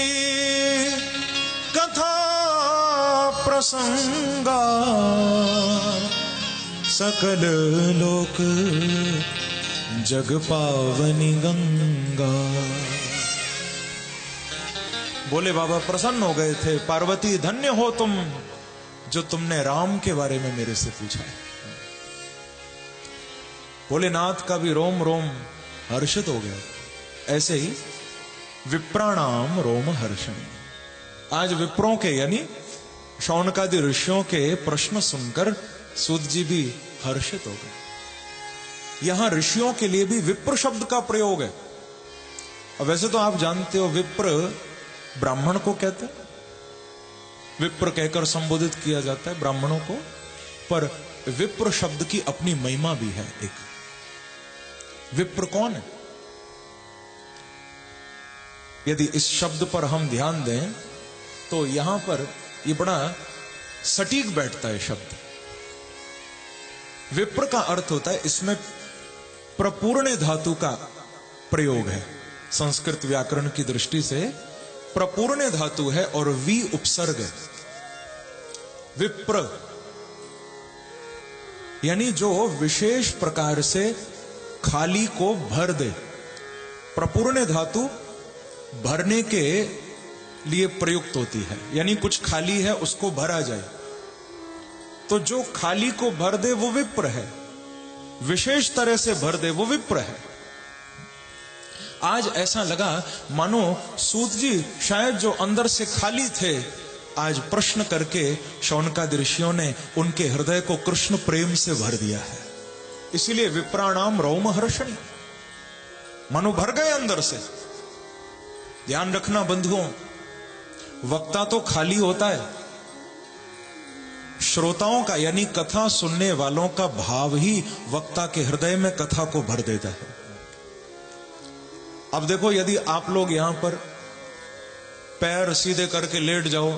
कथा प्रसंगा, सकल लोक जग पावनी गंगा। बोले बाबा प्रसन्न हो गए थे, पार्वती धन्य हो तुम जो तुमने राम के बारे में मेरे से पूछा है। भोलेनाथ का भी रोम रोम हर्षित हो गया। ऐसे ही विप्राणाम रोम हर्षण, आज विप्रों के यानी शौनकादि ऋषियों के प्रश्न सुनकर सूत जी भी हर्षित हो गए। यहां ऋषियों के लिए भी विप्र शब्द का प्रयोग है। अब वैसे तो आप जानते हो विप्र ब्राह्मण को कहते हैं, विप्र कहकर संबोधित किया जाता है ब्राह्मणों को, पर विप्र शब्द की अपनी महिमा भी है। एक विप्र कौन है? यदि इस शब्द पर हम ध्यान दें तो यहां पर यह बड़ा सटीक बैठता है शब्द। विप्र का अर्थ होता है, इसमें प्रपूर्ण धातु का प्रयोग है। संस्कृत व्याकरण की दृष्टि से प्रपूर्ण धातु है और वी उपसर्ग है। विप्र यानी जो विशेष प्रकार से खाली को भर दे। प्रपूर्ण धातु भरने के लिए प्रयुक्त होती है, यानी कुछ खाली है उसको भरा जाए। तो जो खाली को भर दे वो विप्र है, विशेष तरह से भर दे वो विप्र है। आज ऐसा लगा मानो सूत जी शायद जो अंदर से खाली थे, आज प्रश्न करके शौनकादि ऋषियों ने उनके हृदय को कृष्ण प्रेम से भर दिया है। इसीलिए विप्राणाम रोम हर्षणी, मानो भर गए अंदर से। ध्यान रखना बंधुओं, वक्ता तो खाली होता है, श्रोताओं का यानी कथा सुनने वालों का भाव ही वक्ता के हृदय में कथा को भर देता है। अब देखो, यदि आप लोग यहां पर पैर सीधे करके लेट जाओ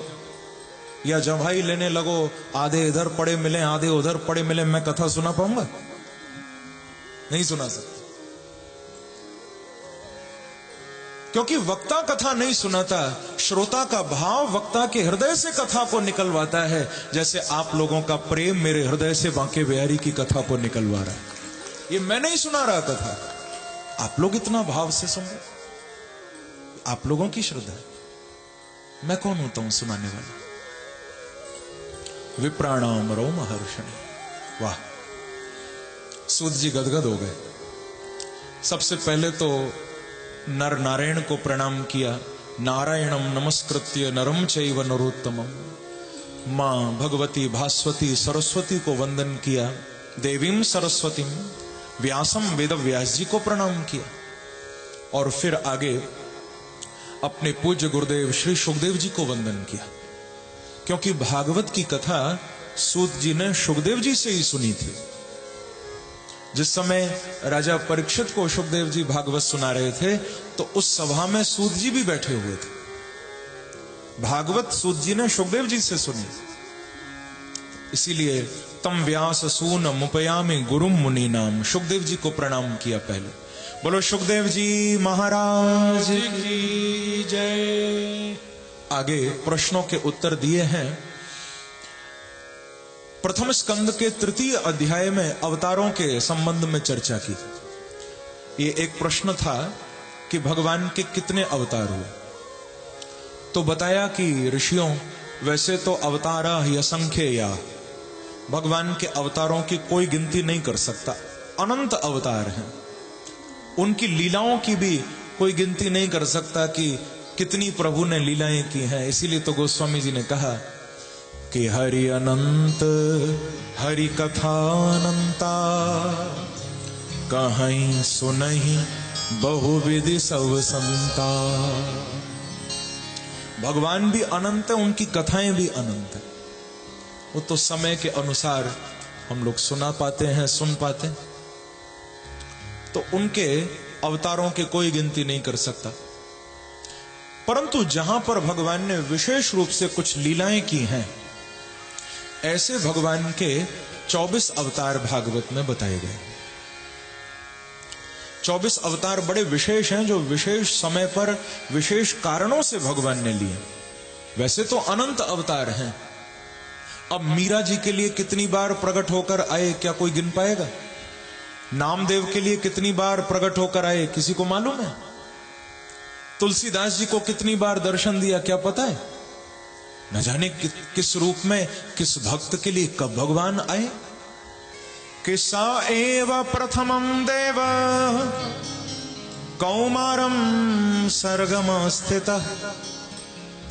या जम्हाई लेने लगो, आधे इधर पड़े मिले आधे उधर पड़े मिले, मैं कथा सुना पाऊंगा? नहीं सुना सकता, क्योंकि वक्ता कथा नहीं सुनाता, श्रोता का भाव वक्ता के हृदय से कथा को निकलवाता है। जैसे आप लोगों का प्रेम मेरे हृदय से बांके बिहारी की कथा को निकलवा रहा है। ये मैं नहीं सुना रहा कथा, आप लोग इतना भाव से सुन रहे, आप लोगों की श्रद्धा है। मैं कौन होता हूं सुनाने वाला? विप्राणाम रोम हर्षणी। वाह, सूत जी गदगद हो गए। सबसे पहले तो नर नारायण को प्रणाम किया। नारायणम नमस्कृत्य नरम चैव नरोत्तमम। मां भगवती भास्वती सरस्वती को वंदन किया। देवीम सरस्वतीम व्यासम वेद व्यास जी को प्रणाम किया। और फिर आगे अपने पूज्य गुरुदेव श्री सुखदेव जी को वंदन किया, क्योंकि भागवत की कथा सूत जी ने सुखदेव जी से ही सुनी थी। जिस समय राजा परीक्षित को सुखदेव जी भागवत सुना रहे थे तो उस सभा में सूत जी भी बैठे हुए थे। भागवत सूत जी ने सुखदेव जी से सुनी, इसीलिए तम व्यास सून मुपयामि गुरुम मुनि नाम, सुखदेव जी को प्रणाम किया पहले। बोलो सुखदेव जी महाराज की जय। आगे प्रश्नों के उत्तर दिए हैं। प्रथम स्कंद के तृतीय अध्याय में अवतारों के संबंध में चर्चा की। ये एक प्रश्न था कि भगवान के कितने अवतार हुए, तो बताया कि ऋषियों वैसे तो अवतारा ही असंख्य, या भगवान के अवतारों की कोई गिनती नहीं कर सकता, अनंत अवतार हैं। उनकी लीलाओं की भी कोई गिनती नहीं कर सकता कि कितनी प्रभु ने लीलाएं की हैं। इसीलिए तो गोस्वामी जी ने कहा कि हरि अनंत हरि कथा अनंता, कहीं सुनहि बहुविधि सब संता। भगवान भी अनंत है, उनकी कथाएं भी अनंत है। वो तो समय के अनुसार हम लोग सुना पाते हैं, सुन पाते हैं। तो उनके अवतारों की कोई गिनती नहीं कर सकता। परंतु जहां पर भगवान ने विशेष रूप से कुछ लीलाएं की हैं, ऐसे भगवान के 24 अवतार भागवत में बताए गए। 24 अवतार बड़े विशेष हैं, जो विशेष समय पर विशेष कारणों से भगवान ने लिए। वैसे तो अनंत अवतार हैं। अब मीरा जी के लिए कितनी बार प्रकट होकर आए, क्या कोई गिन पाएगा? नामदेव के लिए कितनी बार प्रकट होकर आए, किसी को मालूम है? तुलसीदास जी को कितनी बार दर्शन दिया, क्या पता है? न जाने किस रूप में, किस भक्त के लिए कब भगवान आए। कि सा एव प्रथमं देव कौमारम सर्गम स्थितः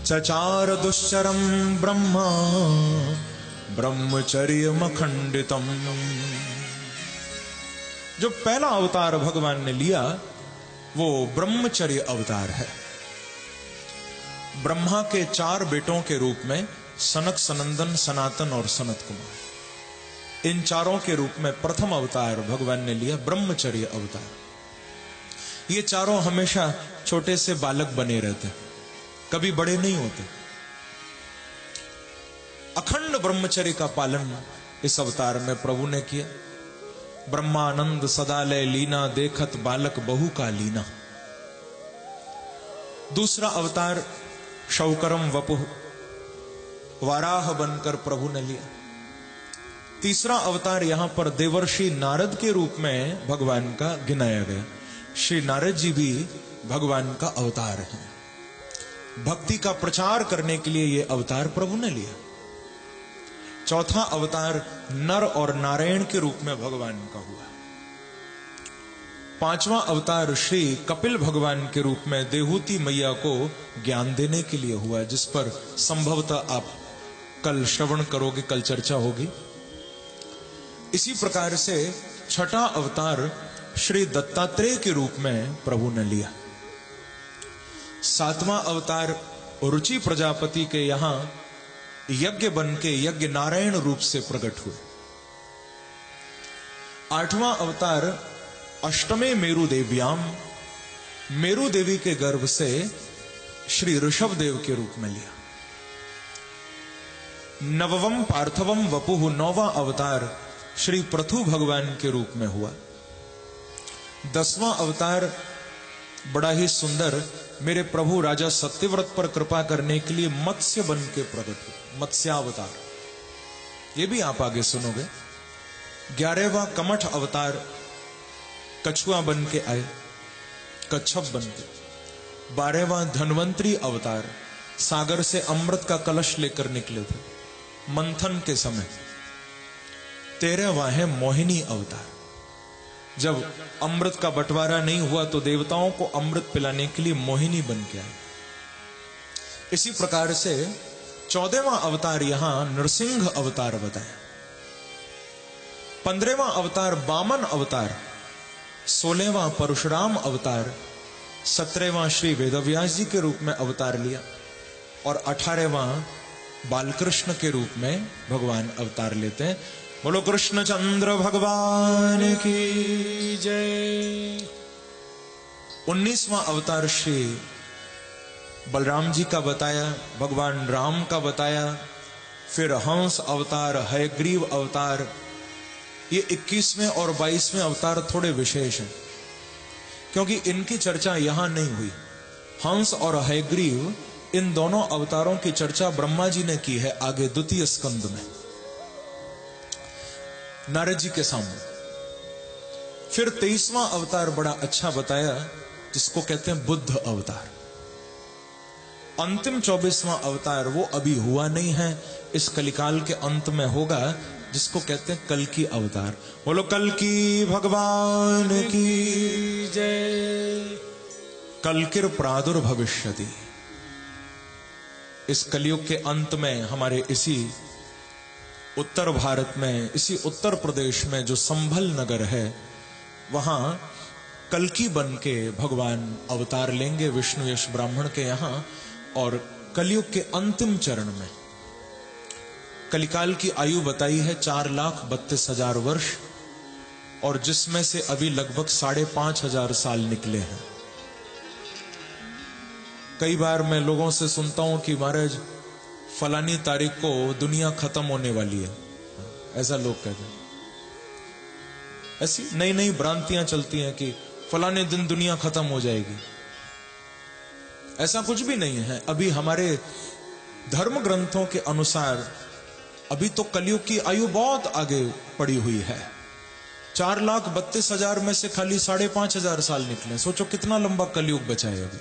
चचार दुश्चरम ब्रह्मा ब्रह्मचर्यमखंडितम। जो पहला अवतार भगवान ने लिया वो ब्रह्मचर्य अवतार है। ब्रह्मा के 4 बेटों के रूप में सनक, सनंदन, सनातन और सनत कुमार, इन चारों के रूप में प्रथम अवतार भगवान ने लिया ब्रह्मचर्य अवतार। ये चारों हमेशा छोटे से बालक बने रहते, कभी बड़े नहीं होते। अखंड ब्रह्मचर्य का पालन इस अवतार में प्रभु ने किया। ब्रह्मानंद सदालय लीना, देखत बालक बहु का लीना। दूसरा अवतार शौकरम वपुः, वाराह बनकर प्रभु ने लिया। तीसरा अवतार यहां पर देवर्षि नारद के रूप में भगवान का गिनाया गया। श्री नारद जी भी भगवान का अवतार है। भक्ति का प्रचार करने के लिए यह अवतार प्रभु ने लिया। चौथा अवतार नर और नारायण के रूप में भगवान का हुआ। पांचवा अवतार श्री कपिल भगवान के रूप में देहूती मैया को ज्ञान देने के लिए हुआ, जिस पर संभवतः आप कल श्रवण करोगे, कल चर्चा होगी। इसी प्रकार से छठा अवतार श्री दत्तात्रेय के रूप में प्रभु ने लिया। सातवां अवतार रुचि प्रजापति के यहां यज्ञ बन के यज्ञ नारायण रूप से प्रकट हुए। आठवां अवतार अष्टमे मेरु देव्याम, मेरु देवी के गर्भ से श्री ऋषभ देव के रूप में लिया। नववम पार्थवम वपुः, 9वां अवतार श्री पृथु भगवान के रूप में हुआ। 10वां अवतार बड़ा ही सुंदर मेरे प्रभु राजा सत्यव्रत पर कृपा करने के लिए मत्स्य बन के प्रकट हुए, मत्स्यावतार। ये भी आप आगे सुनोगे। 11वां कमठ अवतार कछुआ बन के आए, कच्छप बन के। 12वां धन्वंतरी अवतार सागर से अमृत का कलश लेकर निकले थे मंथन के समय। 13वां है मोहिनी अवतार। जब अमृत का बंटवारा नहीं हुआ तो देवताओं को अमृत पिलाने के लिए मोहिनी बन के आए। इसी प्रकार से 14वां अवतार यहां नरसिंह अवतार बताया। 15वां अवतार बामन अवतार, 16वां परशुराम अवतार, 17वां श्री वेदव्यास जी के रूप में अवतार लिया और 18वां बालकृष्ण के रूप में भगवान अवतार लेते हैं। बोलो कृष्ण चंद्र भगवान की जय। 19वां अवतार श्री बलराम जी का बताया, भगवान राम का बताया, फिर हंस अवतार, हयग्रीव अवतार। ये 21वें और 22वें अवतार थोड़े विशेष हैं क्योंकि इनकी चर्चा यहां नहीं हुई। हंस और हयग्रीव, इन दोनों अवतारों की चर्चा ब्रह्मा जी ने की है आगे द्वितीय स्कंद में नारद जी के सामने। फिर 23वां अवतार बड़ा अच्छा बताया, जिसको कहते हैं बुद्ध अवतार। अंतिम 24वां अवतार वो अभी हुआ नहीं है, इस कलिकाल के अंत में होगा, जिसको कहते हैं कल्कि अवतार। बोलो कल्कि भगवान की जय। कल्किर प्रादुर्भविष्यति। इस कलयुग के अंत में हमारे इसी उत्तर भारत में, इसी उत्तर प्रदेश में जो संभल नगर है, वहां कल्कि बन के भगवान अवतार लेंगे विष्णु यश ब्राह्मण के यहां। और कलयुग के अंतिम चरण में कलिकाल की आयु बताई है 4,32,000 वर्ष। और जिसमें से अभी लगभग 5,500 साल निकले हैं। कई बार मैं लोगों से सुनता हूं कि महाराज फलानी तारीख को दुनिया खत्म होने वाली है, ऐसा लोग कहते हैं। ऐसी नई नई भ्रांतियां चलती हैं कि फलाने दिन दुनिया खत्म हो जाएगी। ऐसा कुछ भी नहीं है। अभी हमारे धर्म ग्रंथों के अनुसार अभी तो कलयुग की आयु बहुत आगे पड़ी हुई है। 4,32,000 में से खाली 5,500 साल निकले। सोचो कितना लंबा कलयुग बचा है अभी।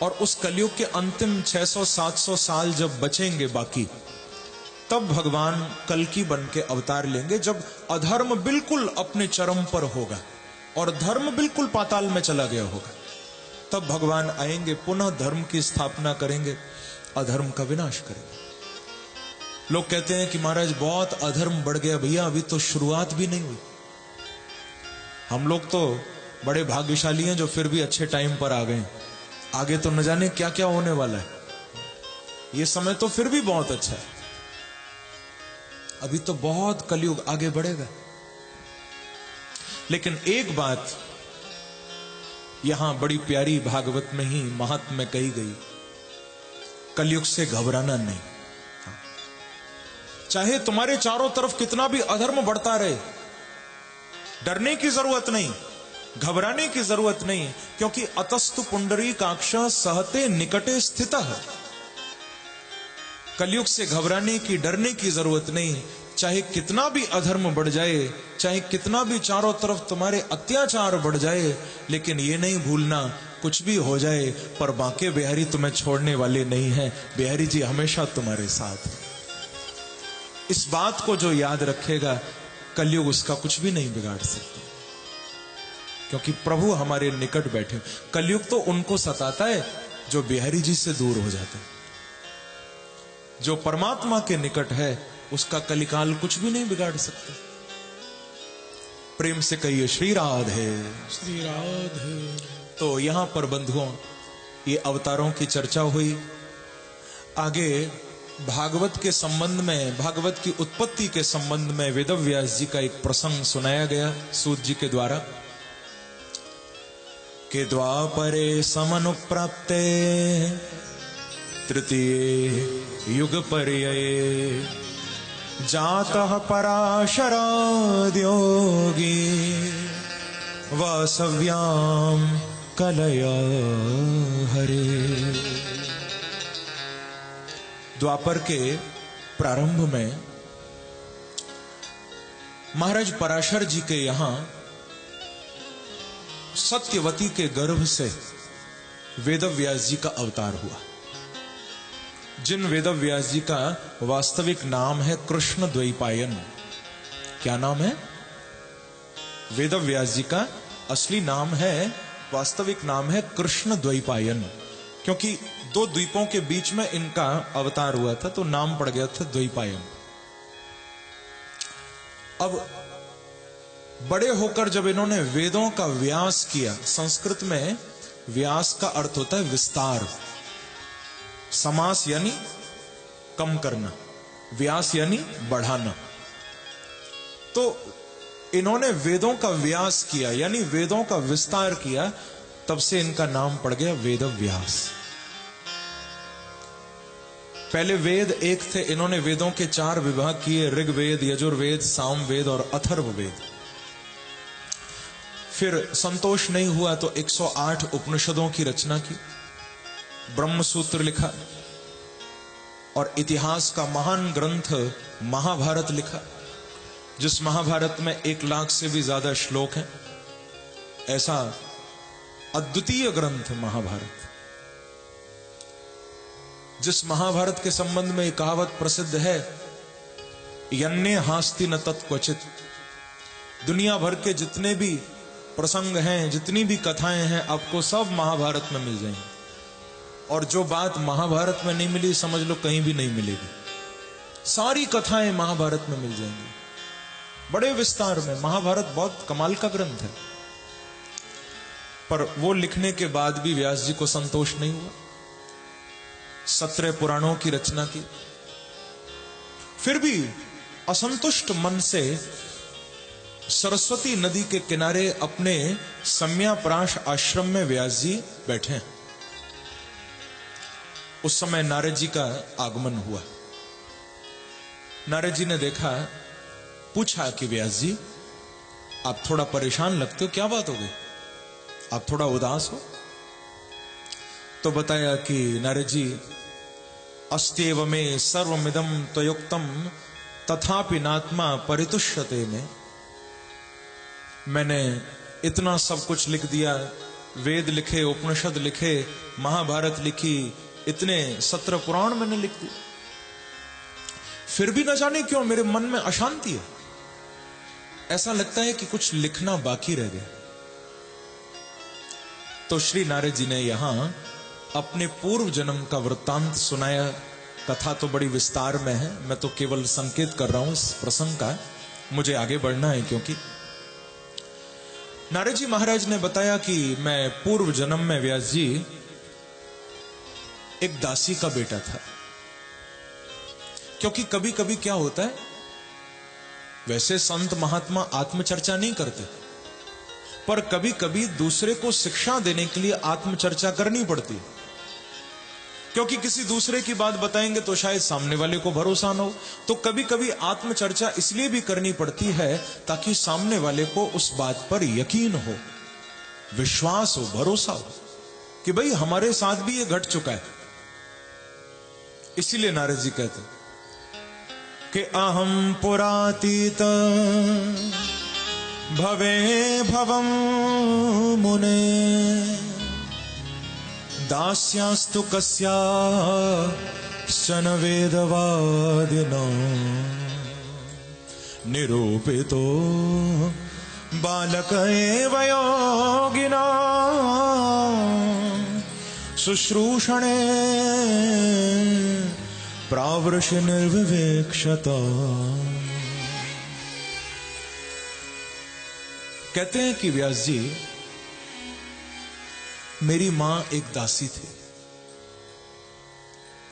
और उस कलयुग के अंतिम 600-700 साल जब बचेंगे बाकी, तब भगवान कल्कि बन के अवतार लेंगे, जब अधर्म बिल्कुल अपने चरम पर होगा और धर्म बिल्कुल पाताल में चला गया होगा। तब भगवान आएंगे, पुनः धर्म की स्थापना करेंगे, अधर्म का विनाश करेंगे। लोग कहते हैं कि महाराज बहुत अधर्म बढ़ गया। भैया अभी तो शुरुआत भी नहीं हुई। हम लोग तो बड़े भाग्यशाली हैं जो फिर भी अच्छे टाइम पर आ गए। आगे तो न जाने क्या क्या होने वाला है। ये समय तो फिर भी बहुत अच्छा है। अभी तो बहुत कलयुग आगे बढ़ेगा। लेकिन एक बात यहां बड़ी प्यारी भागवत में ही महात्म्य में कही गई, कलयुग से घबराना नहीं। चाहे तुम्हारे चारों तरफ कितना भी अधर्म बढ़ता रहे, डरने की जरूरत नहीं, घबराने की जरूरत नहीं, क्योंकि अतस्तु पुंडरीकाक्ष सहते निकटे स्थितः। कलयुग से घबराने की, डरने की जरूरत नहीं। चाहे कितना भी अधर्म बढ़ जाए, चाहे कितना भी चारों तरफ तुम्हारे अत्याचार बढ़ जाए, लेकिन ये नहीं भूलना, कुछ भी हो जाए पर बांके बिहारी तुम्हें छोड़ने वाले नहीं हैं। बिहारी जी हमेशा तुम्हारे साथ हैं। इस बात को जो याद रखेगा, कलयुग उसका कुछ भी नहीं बिगाड़ सकता, क्योंकि प्रभु हमारे निकट बैठे। कलयुग तो उनको सताता है जो बिहारी जी से दूर हो जाता है। जो परमात्मा के निकट है उसका कलिकाल कुछ भी नहीं बिगाड़ सकता। प्रेम से कहिए श्री राधे। श्री राधे। तो यहां पर बंधुओं ये अवतारों की चर्चा हुई। आगे भागवत के संबंध में, भागवत की उत्पत्ति के संबंध में वेदव्यास जी का एक प्रसंग सुनाया गया सूत जी के द्वारा कि द्वापरे समनुप्राप्ते तृतीये युग पर्यये जातः पराशराद्योगी वासव्याम कलया हरे। द्वापर के प्रारंभ में महाराज पराशर जी के यहां सत्यवती के गर्भ से वेदव्यास जी का अवतार हुआ। जिन वेदव्यास जी का वास्तविक नाम है कृष्ण द्वैपायन। क्या नाम है? वेदव्यास जी का असली नाम है, वास्तविक नाम है कृष्ण द्वैपायन, क्योंकि दो द्वीपों के बीच में इनका अवतार हुआ था तो नाम पड़ गया था द्वैपायन। अब बड़े होकर जब इन्होंने वेदों का व्यास किया, संस्कृत में व्यास का अर्थ होता है विस्तार, समास यानी कम करना, व्यास यानी बढ़ाना। तो इन्होंने वेदों का व्यास किया यानी वेदों का विस्तार किया, तब से इनका नाम पड़ गया वेदव्यास। पहले वेद एक थे, इन्होंने वेदों के 4 विभाग किए, ऋग्वेद, यजुर्वेद, सामवेद और अथर्ववेद। फिर संतोष नहीं हुआ तो 108 उपनिषदों की रचना की, ब्रह्म सूत्र लिखा और इतिहास का महान ग्रंथ महाभारत लिखा, जिस महाभारत में 1 लाख से भी ज्यादा श्लोक हैं। ऐसा अद्वितीय ग्रंथ महाभारत, जिस महाभारत के संबंध में एक कहावत प्रसिद्ध है, यन्ने हास्ति न तत्क्वचित। दुनिया भर के जितने भी प्रसंग हैं, जितनी भी कथाएं हैं, आपको सब महाभारत में मिल जाएंगी। और जो बात महाभारत में नहीं मिली, समझ लो कहीं भी नहीं मिलेगी। सारी कथाएं महाभारत में मिल जाएंगी, बड़े विस्तार में। महाभारत बहुत कमाल का ग्रंथ है। पर वो लिखने के बाद भी व्यास जी को संतोष नहीं हुआ, 17 पुराणों की रचना की। फिर भी असंतुष्ट मन से सरस्वती नदी के किनारे अपने सम्याप्राश आश्रम में व्यास जी बैठे हैं। उस समय नारद जी का आगमन हुआ। नारद जी ने देखा, पूछा कि व्यास जी आप थोड़ा परेशान लगते हो, क्या बात हो गई, आप थोड़ा उदास हो? तो बताया कि नारद जी, अस्त्येव में सर्वमिदं त्वयुक्तम तथापि नात्मा परितुष्यते में। मैंने इतना सब कुछ लिख दिया, वेद लिखे, उपनिषद लिखे, महाभारत लिखी, इतने 17 पुराण मैंने लिख दिए, फिर भी न जाने क्यों मेरे मन में अशांति है। ऐसा लगता है कि कुछ लिखना बाकी रह गया। तो श्री नारद जी ने यहां अपने पूर्व जन्म का वृत्तांत सुनाया। कथा तो बड़ी विस्तार में है, मैं तो केवल संकेत कर रहा हूं इस प्रसंग का, मुझे आगे बढ़ना है। क्योंकि नारद जी महाराज ने बताया कि मैं पूर्व जन्म में व्यास जी एक दासी का बेटा था। क्योंकि कभी कभी क्या होता है, वैसे संत महात्मा आत्मचर्चा नहीं करते, पर कभी कभी दूसरे को शिक्षा देने के लिए आत्मचर्चा करनी पड़ती है। क्योंकि किसी दूसरे की बात बताएंगे तो शायद सामने वाले को भरोसा ना हो। तो कभी कभी आत्मचर्चा इसलिए भी करनी पड़ती है ताकि सामने वाले को उस बात पर यकीन हो, विश्वास हो, भरोसा हो कि भाई हमारे साथ भी ये घट चुका है। इसीलिए नारद जी कहते कि अहम पुरातीत भवे भवम मुने दास्यास्तु कस्याश्चन वेदवादिनो निरूपितो बालक एव योगिना शुश्रूषणे प्रावृष निर्विवेक्षता। कहते हैं कि व्यास जी, मेरी मां एक दासी थी।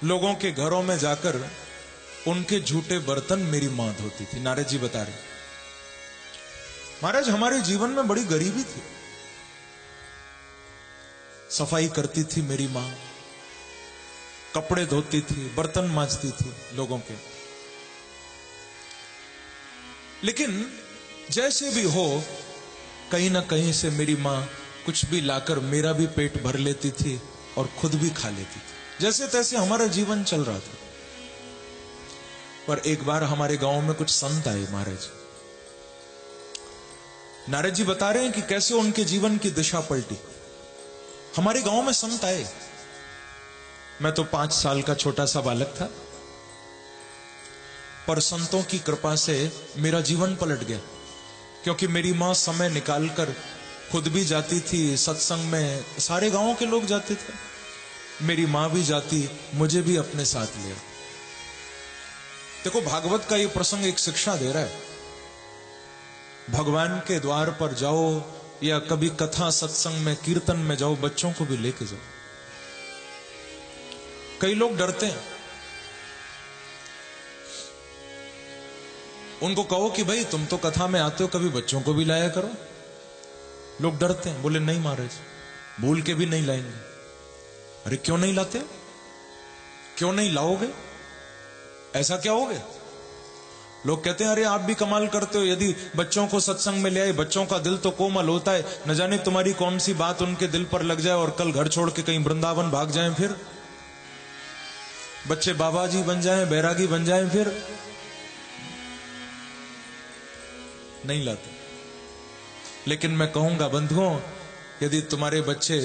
लोगों के घरों में जाकर उनके झूठे बर्तन मेरी मां धोती थी। नारद जी बता रहे, महाराज हमारे जीवन में बड़ी गरीबी थी। सफाई करती थी मेरी मां, कपड़े धोती थी, बर्तन मांजती थी लोगों के। लेकिन जैसे भी हो, कहीं ना कहीं से मेरी मां कुछ भी लाकर मेरा भी पेट भर लेती थी और खुद भी खा लेती थी। जैसे तैसे हमारा जीवन चल रहा था। पर एक बार हमारे गांव में कुछ संत आए महाराज। नारद जी बता रहे हैं कि कैसे उनके जीवन की दिशा पलटी। हमारे गांव में संत आए। मैं तो 5 साल का छोटा सा बालक था, पर संतों की कृपा से मेरा जीवन पलट गया। क्योंकि मेरी मां समय निकालकर खुद भी जाती थी सत्संग में, सारे गांव के लोग जाते थे, मेरी मां भी जाती, मुझे भी अपने साथ लिया। देखो भागवत का ये प्रसंग एक शिक्षा दे रहा है। भगवान के द्वार पर जाओ या कभी कथा सत्संग में कीर्तन में जाओ, बच्चों को भी लेके जाओ। कई लोग डरते हैं, उनको कहो कि भाई तुम तो कथा में आते हो, कभी बच्चों को भी लाया करो। लोग डरते हैं, बोले नहीं महाराज, भूल के भी नहीं लाएंगे। अरे क्यों नहीं लाते, क्यों नहीं लाओगे, ऐसा क्या हो गया? लोग कहते हैं अरे आप भी कमाल करते हो, यदि बच्चों को सत्संग में ले आए, बच्चों का दिल तो कोमल होता है, न जाने तुम्हारी कौन सी बात उनके दिल पर लग जाए और कल घर छोड़ के कहीं वृंदावन भाग जाएं, फिर बच्चे बाबा जी बन जाएं, बैरागी बन जाएं, फिर नहीं लाते। लेकिन मैं कहूंगा बंधुओं, यदि तुम्हारे बच्चे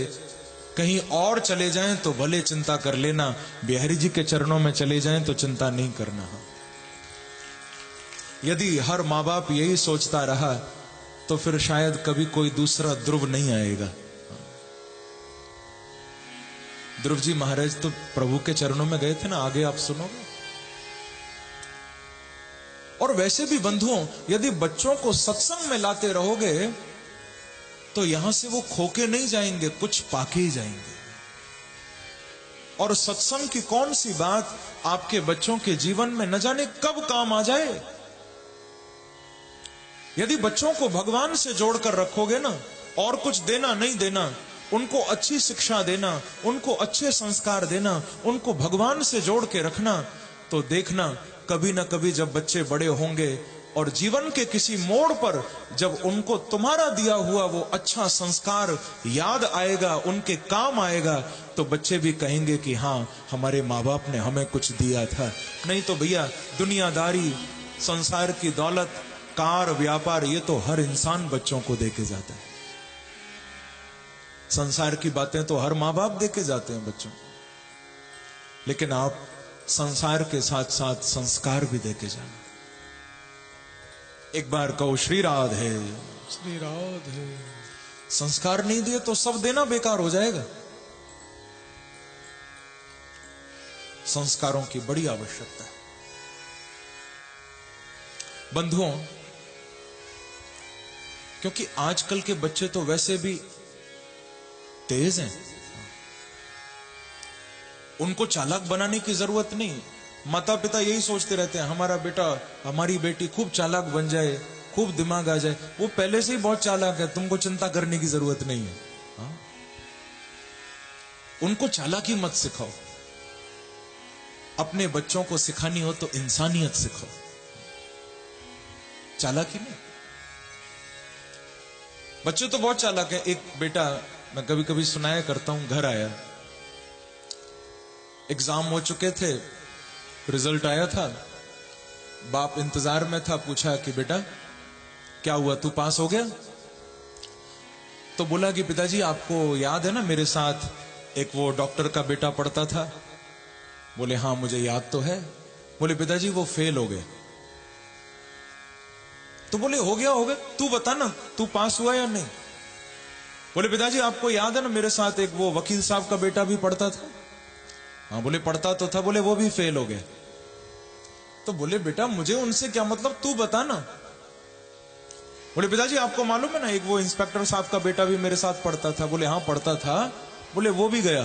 कहीं और चले जाएं तो भले चिंता कर लेना, बिहारी जी के चरणों में चले जाएं तो चिंता नहीं करना। यदि हर माँ बाप यही सोचता रहा तो फिर शायद कभी कोई दूसरा ध्रुव नहीं आएगा। ध्रुव जी महाराज तो प्रभु के चरणों में गए थे ना, आगे आप सुनोगे। और वैसे भी बंधुओं, यदि बच्चों को सत्संग में लाते रहोगे तो यहां से वो खोके नहीं जाएंगे, कुछ पाके ही जाएंगे। और सत्संग की कौन सी बात आपके बच्चों के जीवन में न जाने कब काम आ जाए। यदि बच्चों को भगवान से जोड़कर रखोगे ना, और कुछ देना नहीं देना, उनको अच्छी शिक्षा देना, उनको अच्छे संस्कार देना, उनको भगवान से जोड़ के रखना, तो देखना कभी ना कभी जब बच्चे बड़े होंगे और जीवन के किसी मोड़ पर जब उनको तुम्हारा दिया हुआ वो अच्छा संस्कार याद आएगा, उनके काम आएगा, तो बच्चे भी कहेंगे कि हाँ, हमारे माँ बाप ने हमें कुछ दिया था। नहीं तो भैया दुनियादारी, संसार की दौलत, कार, व्यापार, ये तो हर इंसान बच्चों को देके जाता है। संसार की बातें तो हर माँ बाप देके जाते हैं बच्चों, लेकिन आप संसार के साथ साथ संस्कार भी देके जाना। एक बार कहो श्री राधे। श्री राधे। संस्कार नहीं दिए तो सब देना बेकार हो जाएगा। संस्कारों की बड़ी आवश्यकता है बंधुओं, क्योंकि आजकल के बच्चे तो वैसे भी तेज हैं, उनको चालाक बनाने की जरूरत नहीं। माता पिता यही सोचते रहते हैं हमारा बेटा, हमारी बेटी खूब चालाक बन जाए, खूब दिमाग आ जाए। वो पहले से ही बहुत चालाक है, तुमको चिंता करने की जरूरत नहीं है। हाँ? उनको चालाकी मत सिखाओ। अपने बच्चों को सिखानी हो तो इंसानियत सिखाओ, चालाकी नहीं। बच्चे तो बहुत चालाक है। एक बेटा, मैं कभी कभी सुनाया करता हूं, घर आया, एग्जाम हो चुके थे, रिजल्ट आया था, बाप इंतजार में था, पूछा कि बेटा क्या हुआ, तू पास हो गया? तो बोला कि पिताजी आपको याद है ना मेरे साथ एक वो डॉक्टर का बेटा पढ़ता था? बोले हाँ मुझे याद तो है। बोले पिताजी वो फेल हो गए। तो बोले हो गया, तू बता ना तू पास हुआ या नहीं? बोले पिताजी आपको याद है ना मेरे साथ एक वो वकील साहब का बेटा भी पढ़ता था? हाँ। बोले पढ़ता तो था। बोले वो भी फेल हो गए। तो बोले बेटा मुझे उनसे क्या मतलब, तू बता ना। बोले पिताजी आपको मालूम है ना एक वो इंस्पेक्टर साहब का बेटा भी मेरे साथ पढ़ता था? बोले हाँ पढ़ता था। बोले वो भी गया,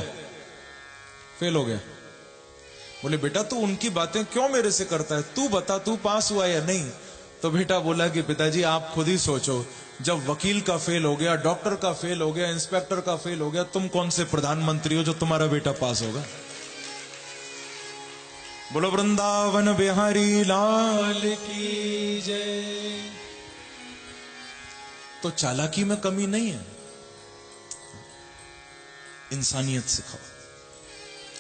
फेल हो गया। बोले बेटा तू उनकी बातें क्यों मेरे से करता है, तू बता तू पास हुआ या नहीं? तो बेटा बोला कि पिताजी आप खुद ही सोचो, जब वकील का फेल हो गया, डॉक्टर का फेल हो गया, इंस्पेक्टर का फेल हो गया, तुम कौन से प्रधानमंत्री हो जो तुम्हारा बेटा पास होगा? बोलो वृंदावन बिहारी लाल की जय। तो चालाकी में कमी नहीं है, इंसानियत सिखाओ,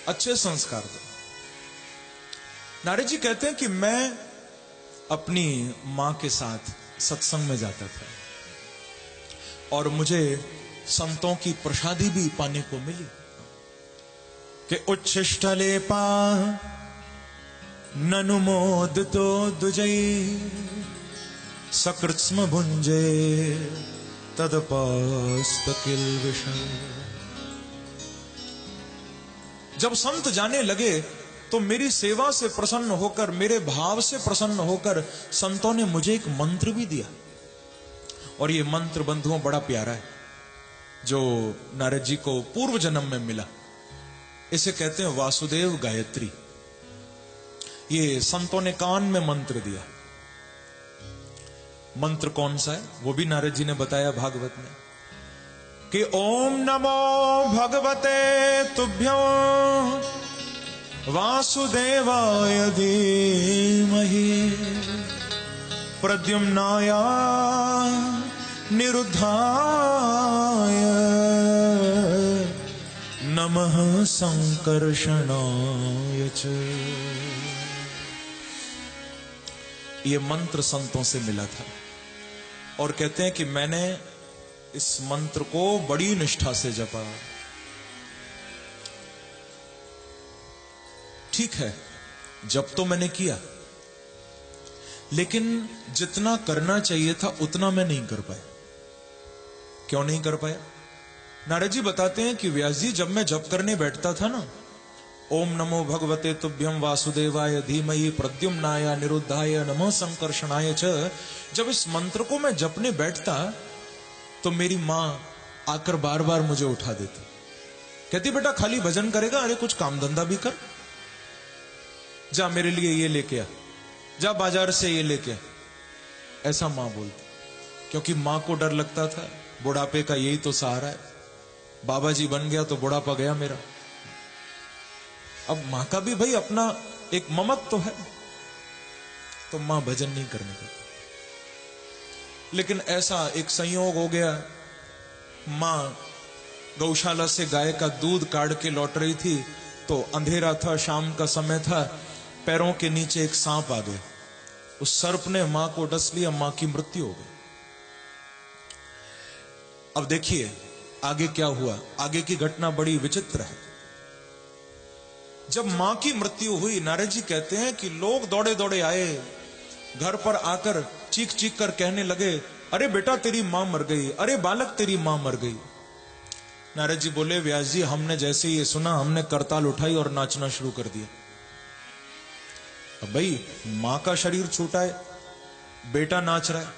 अच्छे संस्कार दो। नारद जी कहते हैं कि मैं अपनी मां के साथ सत्संग में जाता था और मुझे संतों की प्रसादी भी पाने को मिली कि उच्छिष्टले पा ननुमोद तो दुजई सकृत्स्म भुंजे तदपास्तकिल विषय। जब संत जाने लगे तो मेरी सेवा से प्रसन्न होकर, मेरे भाव से प्रसन्न होकर संतों ने मुझे एक मंत्र भी दिया। और ये मंत्र बंधुओं बड़ा प्यारा है, जो नारद जी को पूर्व जन्म में मिला। इसे कहते हैं वासुदेव गायत्री। ये संतों ने कान में मंत्र दिया। मंत्र कौन सा है वो भी नारद जी ने बताया भागवत में कि ओम नमो भगवते तुभ्यं वासुदेवाय धीमहि प्रद्युम्नाय निरुद्धाय नमः संकर्षणाय च। ये मंत्र संतों से मिला था और कहते हैं कि मैंने इस मंत्र को बड़ी निष्ठा से जपा। ठीक है, जब तो मैंने किया, लेकिन जितना करना चाहिए था उतना मैं नहीं कर पाया। क्यों नहीं कर पाया? नारद जी बताते हैं कि व्यास जी जब मैं जप करने बैठता था ना, ओम नमो भगवते तुभ्यं वासुदेवाय धीमहि प्रद्युम्नाय निरुद्धाय नमः संकर्षणाय च, जब इस मंत्र को मैं जपने बैठता तो मेरी मां आकर बार बार मुझे उठा देती, कहती बेटा खाली भजन करेगा, अरे कुछ काम धंधा भी कर, जा मेरे लिए ये लेके आ, जा बाजार से ये लेके आ। ऐसा मां बोलती। क्योंकि मां को डर लगता था बुढ़ापे का यही तो सहारा है, बाबा जी बन गया तो बुढ़ापा गया मेरा। अब मां का भी भाई अपना एक ममत्व तो है, तो मां भजन नहीं करने देती। लेकिन ऐसा एक संयोग हो गया, मां गौशाला से गाय का दूध काढ़ के लौट रही थी, तो अंधेरा था, शाम का समय था, पैरों के नीचे एक सांप आ गया। उस सर्प ने मां को डस लिया, मां की मृत्यु हो गई। अब देखिए आगे क्या हुआ, आगे की घटना बड़ी विचित्र है। जब मां की मृत्यु हुई, नारद जी कहते हैं कि लोग दौड़े दौड़े आए, घर पर आकर चीख चीख कर कहने लगे, अरे बेटा तेरी मां मर गई, अरे बालक तेरी मां मर गई। नारद जी बोले, व्यास जी हमने जैसे ये सुना, हमने करताल उठाई और नाचना शुरू कर दिया। अब भाई मां का शरीर छूटा है, बेटा नाच रहा है।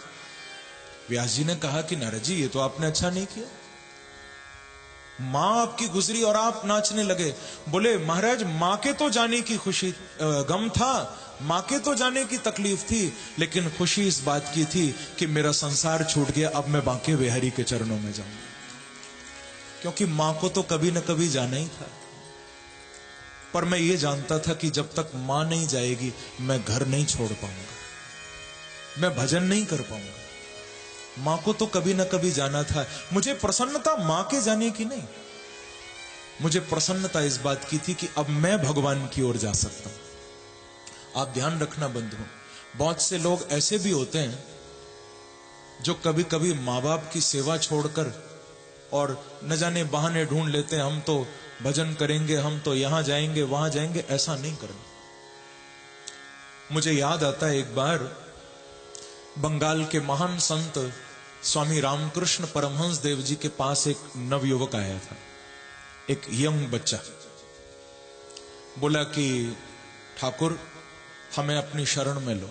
व्यास जी ने कहा कि नारद जी ये तो आपने अच्छा नहीं किया, मां आपकी गुजरी और आप नाचने लगे। बोले महाराज मां के तो जाने की खुशी गम था, मां के तो जाने की तकलीफ थी, लेकिन खुशी इस बात की थी कि मेरा संसार छूट गया, अब मैं बांके बिहारी के चरणों में जाऊंगा। क्योंकि मां को तो कभी न कभी जाना ही था, पर मैं ये जानता था कि जब तक मां नहीं जाएगी मैं घर नहीं छोड़ पाऊंगा, मैं भजन नहीं कर पाऊंगा। मां को तो कभी ना कभी जाना था। मुझे प्रसन्नता मां के जाने की नहीं, मुझे प्रसन्नता इस बात की थी कि अब मैं भगवान की ओर जा सकता हूं। आप ध्यान रखना बंधुओं, बहुत से लोग ऐसे भी होते हैं जो कभी कभी मां बाप की सेवा छोड़कर और न जाने बहाने ढूंढ लेते हैं, हम तो भजन करेंगे, हम तो यहां जाएंगे वहां जाएंगे। ऐसा नहीं करना। मुझे याद आता है एक बार बंगाल के महान संत स्वामी रामकृष्ण परमहंस देव जी के पास एक नवयुवक आया था, एक यंग बच्चा। बोला कि ठाकुर हमें अपनी शरण में लो।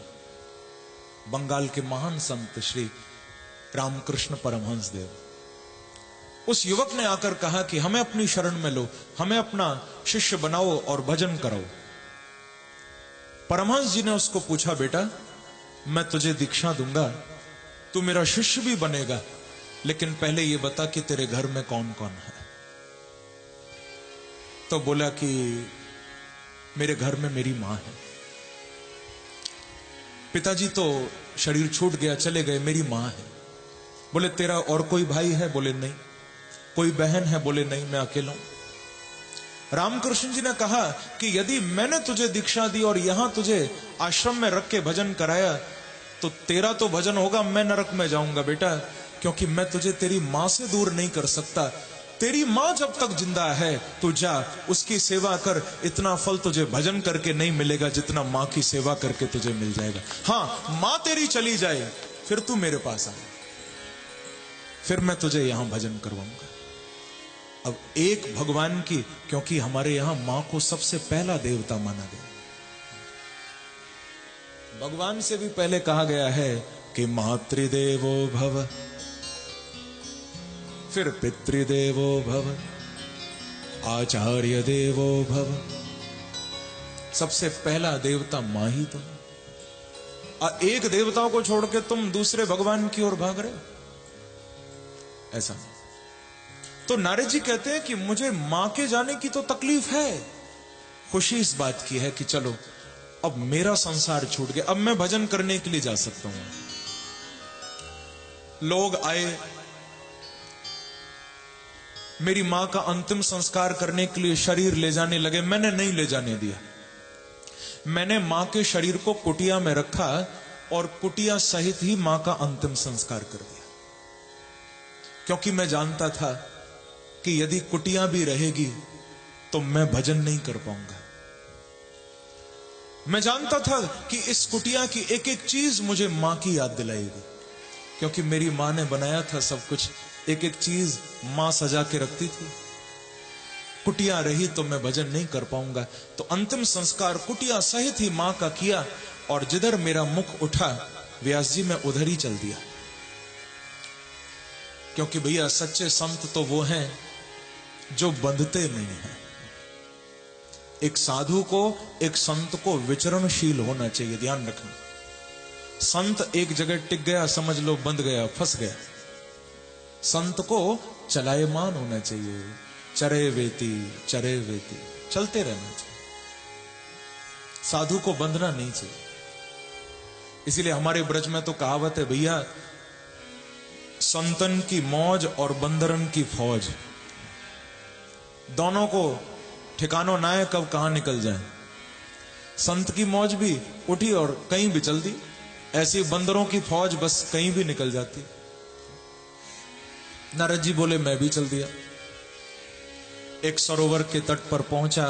बंगाल के महान संत श्री रामकृष्ण परमहंस देव, उस युवक ने आकर कहा कि हमें अपनी शरण में लो, हमें अपना शिष्य बनाओ और भजन कराओ। परमहंस जी ने उसको पूछा, बेटा मैं तुझे दीक्षा दूंगा, तू मेरा शिष्य भी बनेगा, लेकिन पहले यह बता कि तेरे घर में कौन कौन है। तो बोला कि मेरे घर में मेरी मां है, पिताजी तो शरीर छूट गया चले गए, मेरी मां है। बोले तेरा और कोई भाई है? बोले नहीं। कोई बहन है? बोले नहीं, मैं अकेला हूं। रामकृष्ण जी ने कहा कि यदि मैंने तुझे दीक्षा दी और यहां तुझे आश्रम में रख के भजन कराया तो तेरा तो भजन होगा, मैं नरक में जाऊंगा बेटा, क्योंकि मैं तुझे तेरी मां से दूर नहीं कर सकता। तेरी मां जब तक जिंदा है तू जा, उसकी सेवा कर, इतना फल तुझे भजन करके नहीं मिलेगा जितना मां की सेवा करके तुझे मिल जाएगा। हां मां तेरी चली जाए फिर तू मेरे पास आ, फिर मैं तुझे यहां भजन करवाऊंगा। अब एक भगवान की, क्योंकि हमारे यहां मां को सबसे पहला देवता माना गया, भगवान से भी पहले कहा गया है कि मातृदेवो भव, फिर पितृदेवो भव, आचार्य देवो भव। सबसे पहला देवता मां ही तो। एक देवता को छोड़ के तुम दूसरे भगवान की ओर भाग रहे हो, ऐसा नहीं। तो नारद जी कहते हैं कि मुझे मां के जाने की तो तकलीफ है, खुशी इस बात की है कि चलो अब मेरा संसार छूट गया, अब मैं भजन करने के लिए जा सकता हूं। लोग आए, मेरी मां का अंतिम संस्कार करने के लिए शरीर ले जाने लगे, मैंने नहीं ले जाने दिया। मैंने मां के शरीर को कुटिया में रखा और कुटिया सहित ही मां का अंतिम संस्कार कर दिया, क्योंकि मैं जानता था कि यदि कुटिया भी रहेगी तो मैं भजन नहीं कर पाऊंगा। मैं जानता था कि इस कुटिया की एक एक चीज मुझे मां की याद दिलाएगी, क्योंकि मेरी मां ने बनाया था सब कुछ, एक एक चीज मां सजा के रखती थी। कुटिया रही तो मैं भजन नहीं कर पाऊंगा। तो अंतिम संस्कार कुटिया सहित ही मां का किया, और जिधर मेरा मुख उठा व्यास जी मैं उधर ही चल दिया, क्योंकि भैया सच्चे संत तो वो हैं जो बंधते नहीं हैं। एक साधु को, एक संत को विचरणशील होना चाहिए, ध्यान रखना। संत एक जगह टिक गया, समझ लो बंध गया, फंस गया। संत को चलायमान होना चाहिए, चरे वेती, चलते रहना चाहिए। साधु को बंधना नहीं चाहिए। इसीलिए हमारे ब्रज में तो कहावत है भैया, संतन की मौज और बंदरन की फौज, दोनों को ठिकानो ना है कब कहां निकल जाए। संत की मौज भी उठी और कहीं भी चल दी, ऐसी बंदरों की फौज बस कहीं भी निकल जाती। नारद जी बोले मैं भी चल दिया। एक सरोवर के तट पर पहुंचा,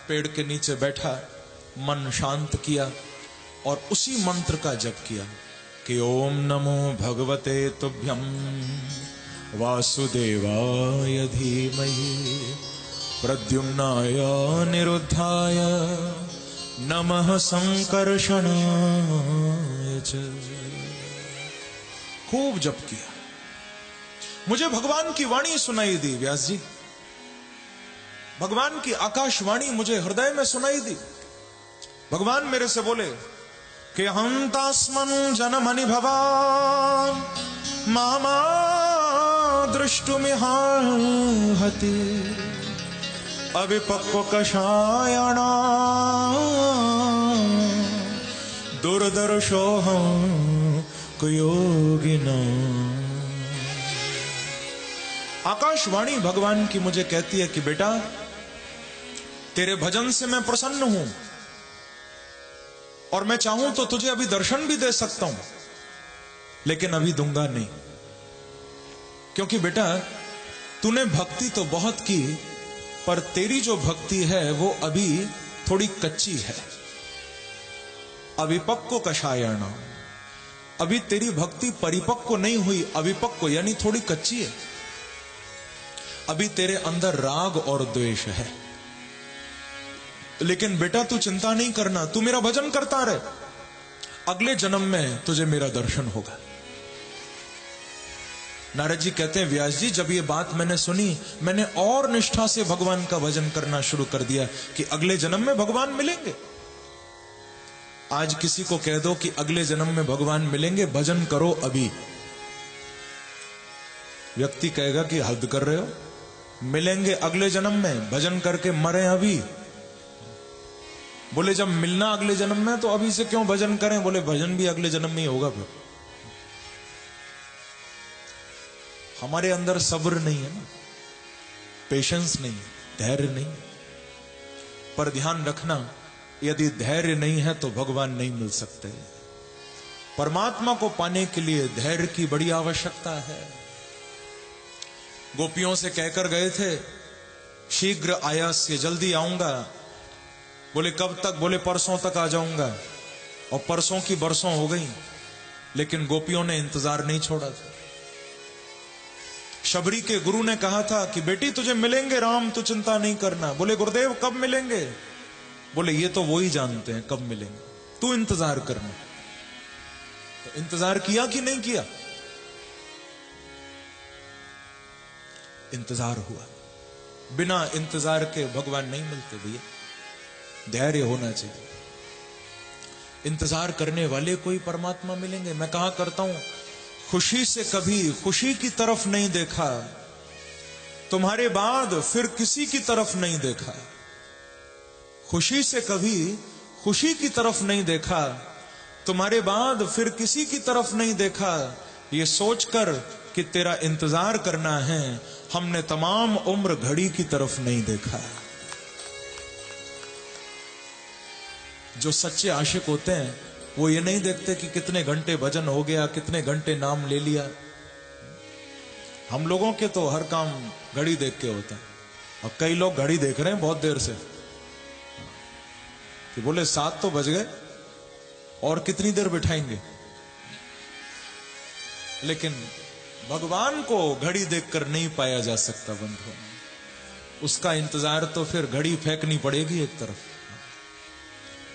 पेड़ के नीचे बैठा, मन शांत किया और उसी मंत्र का जप किया कि ओम नमो भगवते तुभ्यं वासुदेवाय धीमहि प्रद्युम्नाय निरुद्धाय नमः संकर्षणाय च। खूब जप किया। मुझे भगवान की वाणी सुनाई दी व्यास जी, भगवान की आकाशवाणी मुझे हृदय में सुनाई दी। भगवान मेरे से बोले कि हंतास्मन् जनमनि भवान् मामा दृष्टुमिहार्हति अविपक्व कषायणा दुर्दर्शोऽहं कुयोगिना। आकाशवाणी भगवान की मुझे कहती है कि बेटा तेरे भजन से मैं प्रसन्न हूं और मैं चाहूं तो तुझे अभी दर्शन भी दे सकता हूं, लेकिन अभी दूंगा नहीं। क्योंकि बेटा तूने भक्ति तो बहुत की, पर तेरी जो भक्ति है वो अभी थोड़ी कच्ची है। अविपक्व कषायण, अभी तेरी भक्ति परिपक्व नहीं हुई, अविपक्व यानी थोड़ी कच्ची है। अभी तेरे अंदर राग और द्वेष है। लेकिन बेटा तू चिंता नहीं करना, तू मेरा भजन करता रहे, अगले जन्म में तुझे मेरा दर्शन होगा। नारद जी कहते हैं व्यास जी जब ये बात मैंने सुनी, मैंने और निष्ठा से भगवान का भजन करना शुरू कर दिया कि अगले जन्म में भगवान मिलेंगे। आज किसी को कह दो कि अगले जन्म में भगवान मिलेंगे, भजन करो अभी, व्यक्ति कहेगा कि हद कर रहे हो, मिलेंगे अगले जन्म में, भजन करके मरे अभी। बोले जब मिलना अगले जन्म में तो अभी से क्यों भजन करें? बोले भजन भी अगले जन्म में ही होगा। फिर हमारे अंदर सब्र नहीं है ना, पेशेंस नहीं, धैर्य नहीं। पर ध्यान रखना, यदि धैर्य नहीं है तो भगवान नहीं मिल सकते। परमात्मा को पाने के लिए धैर्य की बड़ी आवश्यकता है। गोपियों से कहकर गए थे शीघ्र आयास्य, जल्दी आऊंगा। बोले कब तक? बोले परसों तक आ जाऊंगा। और परसों की बरसों हो गई, लेकिन गोपियों ने इंतजार नहीं छोड़ा था। शबरी के गुरु ने कहा था कि बेटी तुझे मिलेंगे राम, तू चिंता नहीं करना। बोले गुरुदेव कब मिलेंगे? बोले ये तो वो ही जानते हैं कब मिलेंगे, तू इंतजार करना। तो इंतजार किया कि नहीं किया? इंतजार हुआ। बिना इंतजार के भगवान नहीं मिलते भैया, धैर्य होना चाहिए। इंतजार करने वाले कोई परमात्मा मिलेंगे। मैं कहा करता हूं, खुशी से कभी खुशी की तरफ नहीं देखा, तुम्हारे बाद फिर किसी की तरफ नहीं देखा। खुशी से कभी खुशी की तरफ नहीं देखा, तुम्हारे बाद फिर किसी की तरफ नहीं देखा। ये सोचकर कि तेरा इंतजार करना है, हमने तमाम उम्र घड़ी की तरफ नहीं देखा। जो सच्चे आशिक होते हैं वो ये नहीं देखते कि कितने घंटे भजन हो गया, कितने घंटे नाम ले लिया। हम लोगों के तो हर काम घड़ी देख के होता है। और कई लोग घड़ी देख रहे हैं बहुत देर से कि बोले 7 तो बज गए और कितनी देर बिठाएंगे। लेकिन भगवान को घड़ी देखकर नहीं पाया जा सकता बंधुओं, उसका इंतजार तो फिर घड़ी फेंकनी पड़ेगी एक तरफ।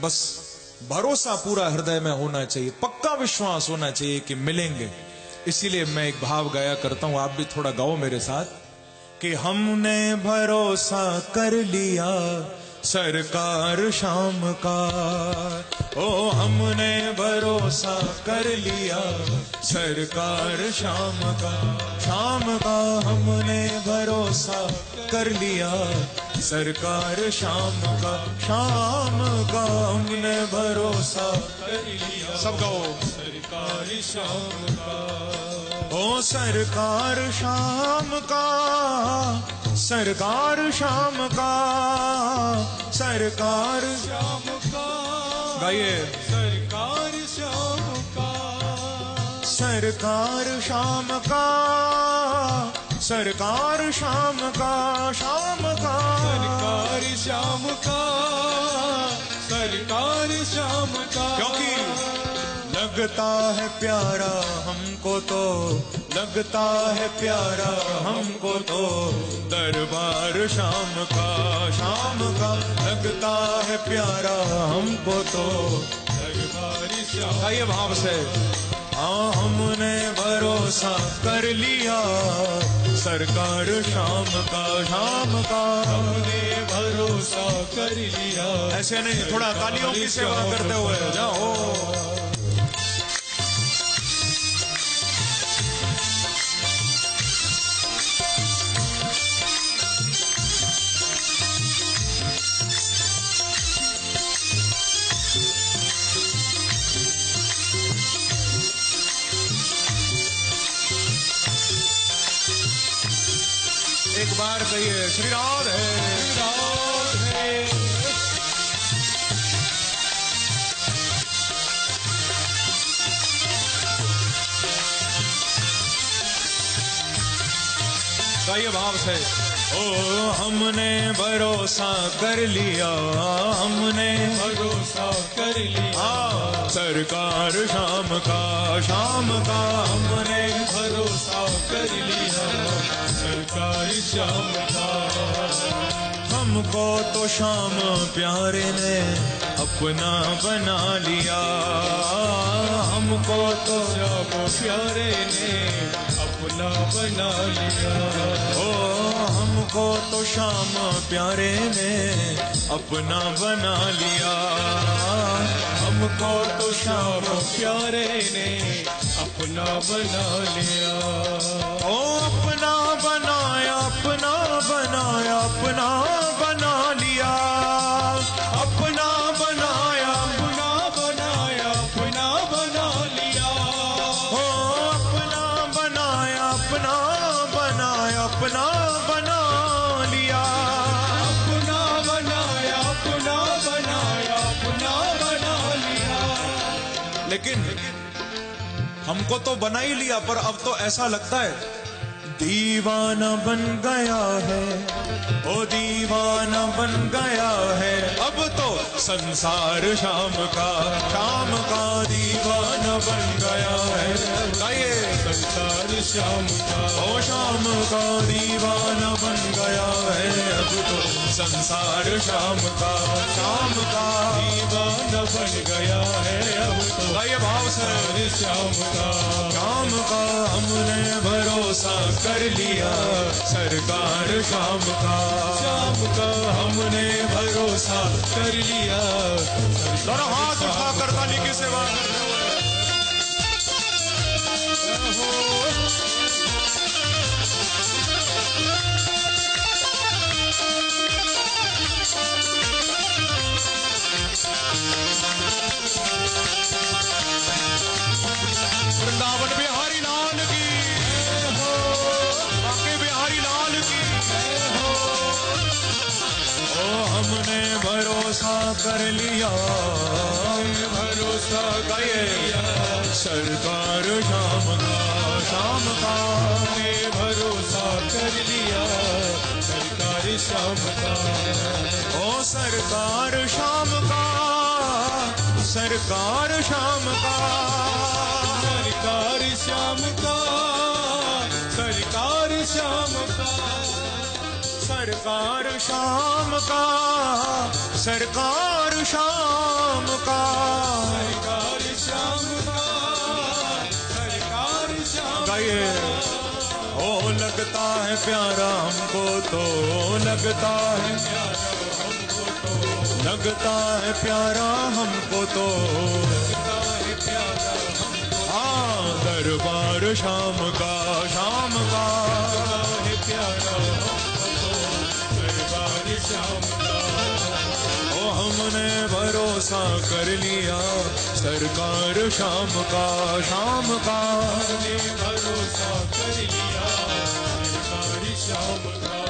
बस भरोसा पूरा हृदय में होना चाहिए, पक्का विश्वास होना चाहिए कि मिलेंगे। इसीलिए मैं एक भाव गाया करता हूं, आप भी थोड़ा गाओ मेरे साथ कि हमने भरोसा कर लिया सरकार शाम का। ओ हमने भरोसा कर लिया सरकार शाम का, शाम का हमने भरोसा कर लिया सरकार शाम का, शाम का हमने भरोसा कर लिया। सब गाओ सरकार शाम का। ओ सरकार शाम का, सरकार शाम का, सरकार शाम का। गाइए सरकार शाम का, सरकार शाम का, सरकार शाम का, शाम का सरकार शाम का, सरकार शाम का। क्योंकि लगता है प्यारा हमको तो, लगता है प्यारा हमको तो दरबार शाम का, शाम का लगता है प्यारा हमको तो दरबार शाम। आइए भाव से। हाँ हमने भरोसा कर लिया सरकार शाम का, शाम का हमने भरोसा कर लिया। ऐसे नहीं, थोड़ा तालियों की सेवा करते हुए जाओ। एक बार कहिए श्री राधे, श्री राधे। गाइए भाव से। ओ हमने भरोसा कर लिया, हमने भरोसा कर लिया सरकार शाम का, शाम का हमने भरोसा कर लिया सरकार शाम का। हमको तो शाम प्यारे ने अपना बना लिया, हमको तो शाम प्यारे ने अपना बना लिया। ओ हमको तो शाम प्यारे ने अपना बना लिया, हमको तो शाम प्यारे ने अपना बना लिया। ओ अपना बनाया, अपना बनाया, अपना बना लिया, अपना बनाया, अपना बनाया, अपना बना लिया। ओ अपना बनाया, अपना बनाया, अपना बना लिया, अपना बनाया, अपना बनाया, अपना बना लिया। लेकिन हमको तो बना ही लिया, पर अब तो ऐसा लगता है दीवाना बन गया है, ओ दीवाना बन गया है। अब तो संसार शाम का, शाम का दीवाना बन गया है। गाइए संसार शाम का, ओ शाम का दीवाना बन गया है। अब तो संसार शाम का, शाम का दीवाना बन गया है। अब तो गाइए भाव से शाम का, शाम का हमने भरोसा कर लिया सरकार शाम का, शाम का हमने भरोसा कर लिया। दोनों हाथ उठाकर ताली की सेवा करते हुए वृंदावन बिहारी लाल की, बाके बिहारी लाल की। ओ हमने भरोसा कर लिया, भरोसा कर लिया सरकार शाम का, शाम का हमने भरोसा कर लिया सरकार शाम का। ओ सरकार शाम का, सरकार शाम का, सरकार शाम का, सरकार शाम का, सरकार शाम का, सरकार शाम का, सरकार शाम का, सरकार शाम। गाइए ओ लगता है प्यारा हमको तो, लगता है प्यारा हमको तो लगता है प्यारा हमको तो, लगता है प्यारा हमको, हाँ दरबार शाम का, शाम का लगता है प्यारा हमको तो, दरबार शाम का। ओ हमने भरोसा कर लिया सरकार शाम का, शाम का हमने भरोसा कर लिया सरकार शाम का।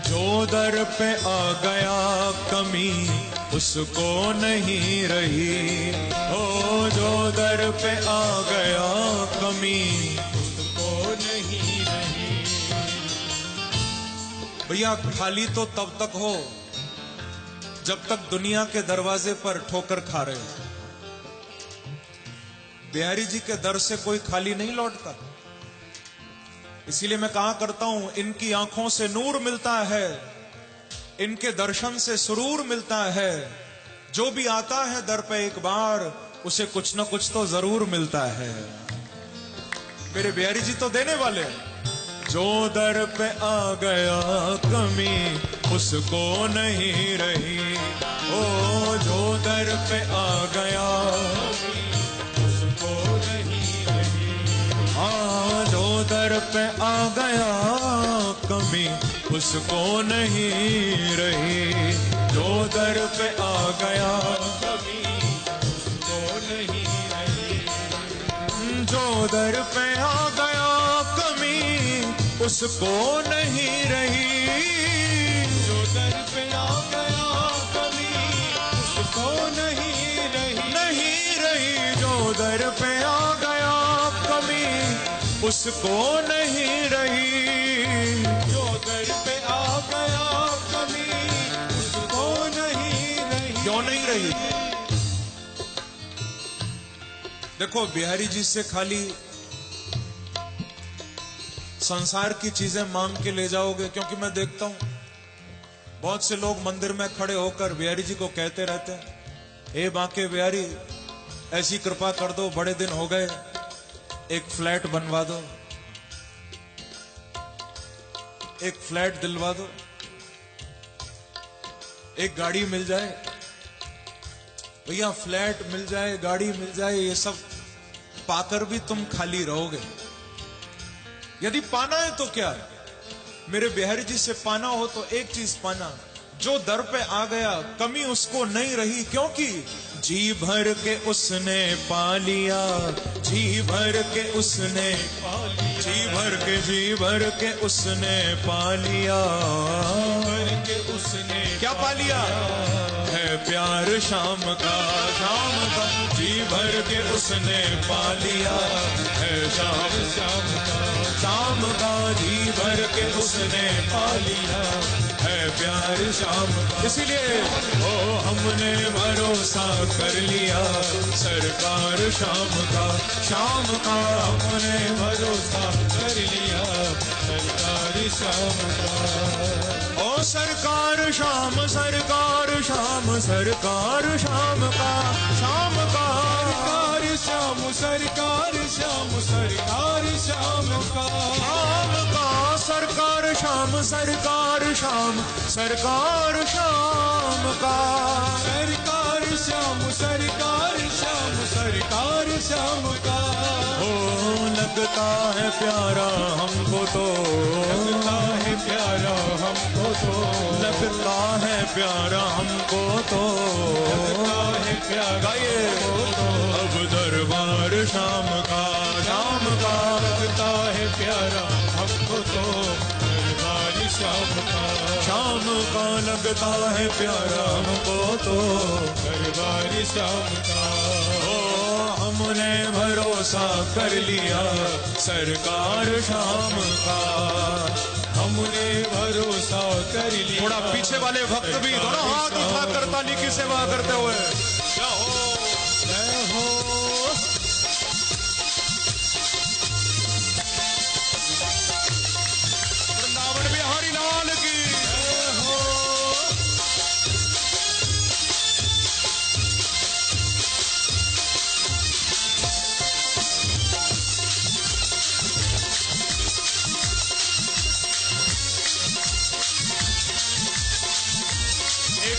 जो दर पे आ गया कमी उसको नहीं रही, ओ जो दर पे आ गया कमी उसको नहीं रही। भैया खाली तो तब तक हो जब तक दुनिया के दरवाजे पर ठोकर खा रहे हो। बिहारी जी के दर से कोई खाली नहीं लौटता, इसीलिए मैं कहा करता हूं इनकी आंखों से नूर मिलता है, इनके दर्शन से सुरूर मिलता है। जो भी आता है दर पे एक बार उसे कुछ ना कुछ तो जरूर मिलता है। मेरे बिहारी जी तो देने वाले हैं। जो दर पे आ गया कमी उसको नहीं रही, ओ जो दर पे आ गया उसको नहीं रही। हाँ जो दर पे आ गया कमी उसको नहीं रही, जो दर पे आ गया कभी उसको नहीं रही। जो दर पे आ गया कमी उसको नहीं रही, जो दर पे आ गया कभी उसको नहीं रही। नहीं रही जो दर पे आ गया कमी उसको नहीं रही, जो दर पे आ गया कभी उसको नहीं रही। क्यों नहीं रही? देखो बिहारी जी से खाली संसार की चीजें मांग के ले जाओगे, क्योंकि मैं देखता हूं बहुत से लोग मंदिर में खड़े होकर बिहारी जी को कहते रहते हैं, हे बांके बिहारी ऐसी कृपा कर दो, बड़े दिन हो गए, एक फ्लैट बनवा दो, एक फ्लैट दिलवा दो, एक गाड़ी मिल जाए। भैया फ्लैट मिल जाए, गाड़ी मिल जाए, ये सब पाकर भी तुम खाली रहोगे। यदि पाना है तो क्या, मेरे बिहारी जी से पाना हो तो एक चीज पाना, जो दर पे आ गया कमी उसको नहीं रही, क्योंकि जी भर के उसने पा लिया, जी भर के उसने जी भर के उसने पा लिया, भर के उसने क्या पा लिया है प्यार शाम का, शाम का जी भर के उसने पा लिया है शाम शाम का। शाम का जी भर के उसने पा लिया है प्यार शाम का। इसलिए ओ हमने भरोसा कर लिया सरकार शाम का, शाम का हमने भरोसा कर लिया सरकार शाम का। ओ सरकार शाम, सरकार शाम, सरकार शाम का, शाम का सरकार शाम, सरकार शाम, सरकार शाम का। शाम का सरकार शाम, सरकार शाम, सरकार शाम का सरकार शाम, सरकार शाम, सरकार शाम का। ओ लगता है प्यारा हमको तो, लगता है प्यारा हमको तो, लगता है प्यारा हमको तो, लगता है प्यारा गाइए अब दरबार शाम का, शाम का लगता है प्यारा हमको तो, दरबार शाम का। शाम का लगता है प्यारा हमको तो, दरबार शाम का। ओ हमने भरोसा कर लिया सरकार शाम का, हमने भरोसा कर लिया। थोड़ा पीछे वाले भक्त भी दोनों हाथ उठा कर ताली की सेवा करते हुए क्या हो जय हो। वृंदावन बिहारी लाल की जय हो। एक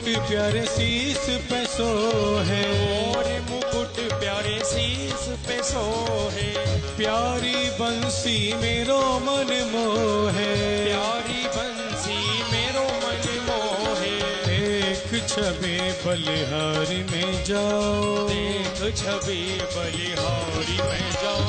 मुकुट प्यारे शीस पे सोहे, मोरे मुकुट प्यारे शीस पे सोहे, प्यारी बंसी मेरो मन मोहे, प्यारी बंसी मेरो मन मोहे। देख छवि बलिहारी में जाओ, देख छवि बलिहारी में जाओ,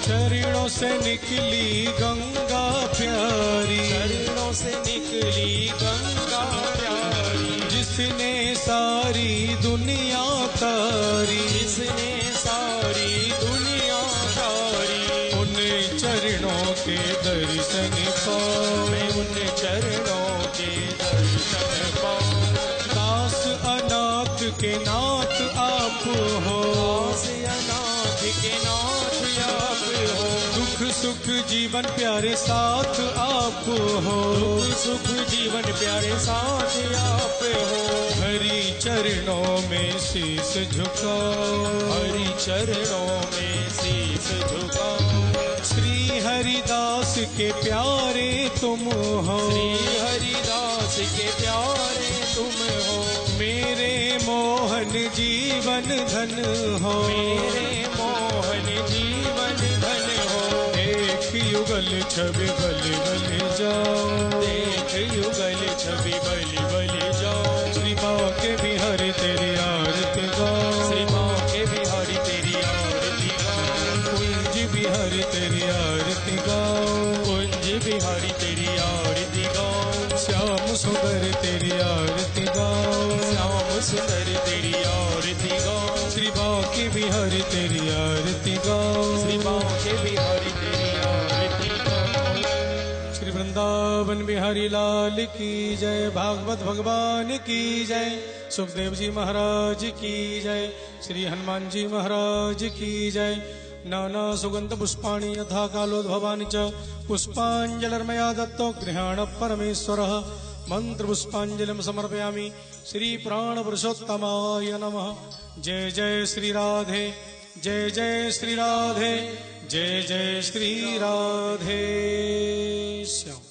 चरणों से निकली गंगा प्यारी, चरणों से निकली गंगा प्यारी, जिसने सारी दुनिया तारी, जिसने सारी दुनिया तारी। उन चरणों के दर्शन पाओ, मैं उन चरणों के दर्शन पाऊं। दास अनाथ के नाथ आप हो, दास अनाथ के नाथ आप हो, दुख सुख जीवन प्यारे साथ आप हो, दुख सुख जीवन प्यारे साथ आप हो। हरि चरणों में शीस झुकाओ, हरि चरणों में शीस झुकाओ। श्री हरिदास के प्यारे तुम हो, श्री हरिदास के प्यारे तुम हो, मेरे मोहन जीवन धन हो, मेरे मोहन जीवन धन हो। एक युगल छवि बलि बलि जाओ, देख युगल छवि बलि बलि जाओ। श्री बाके बिहारी तेरी आरती गाओ, श्री माँ के बिहारी तेरी आरती गाओ, कुंज बिहारी तेरी आरती गाओ, कुंज बिहारी तेरी आरती गाओ। श्याम सुंदर तेरी आरती गाओ, श्याम सुंदर तेरी आरती गाओ, श्री बाके बिहारी तेरी आरती गाओ, श्री माँ के बिहारी तेरी आरती गाओ। श्री वृंदावन बिहारी लाल की जय, भागवत भगवान की जय, सुखदेव जी महाराज की जय, श्री हनुमान जी महाराज की जय। नाना सुगंध पुष्पाणि यथा कालोद्भवानि च पुष्पाञ्जलिर्मया दत्तो गृहाण परमेश्वरः। मंत्र पुष्पाञ्जलिं समर्पयामि श्री प्राण पुरुषोत्तमाय नमः। जय जय श्री राधे, जय जय श्री राधे, जय जय श्री राधे श्याम।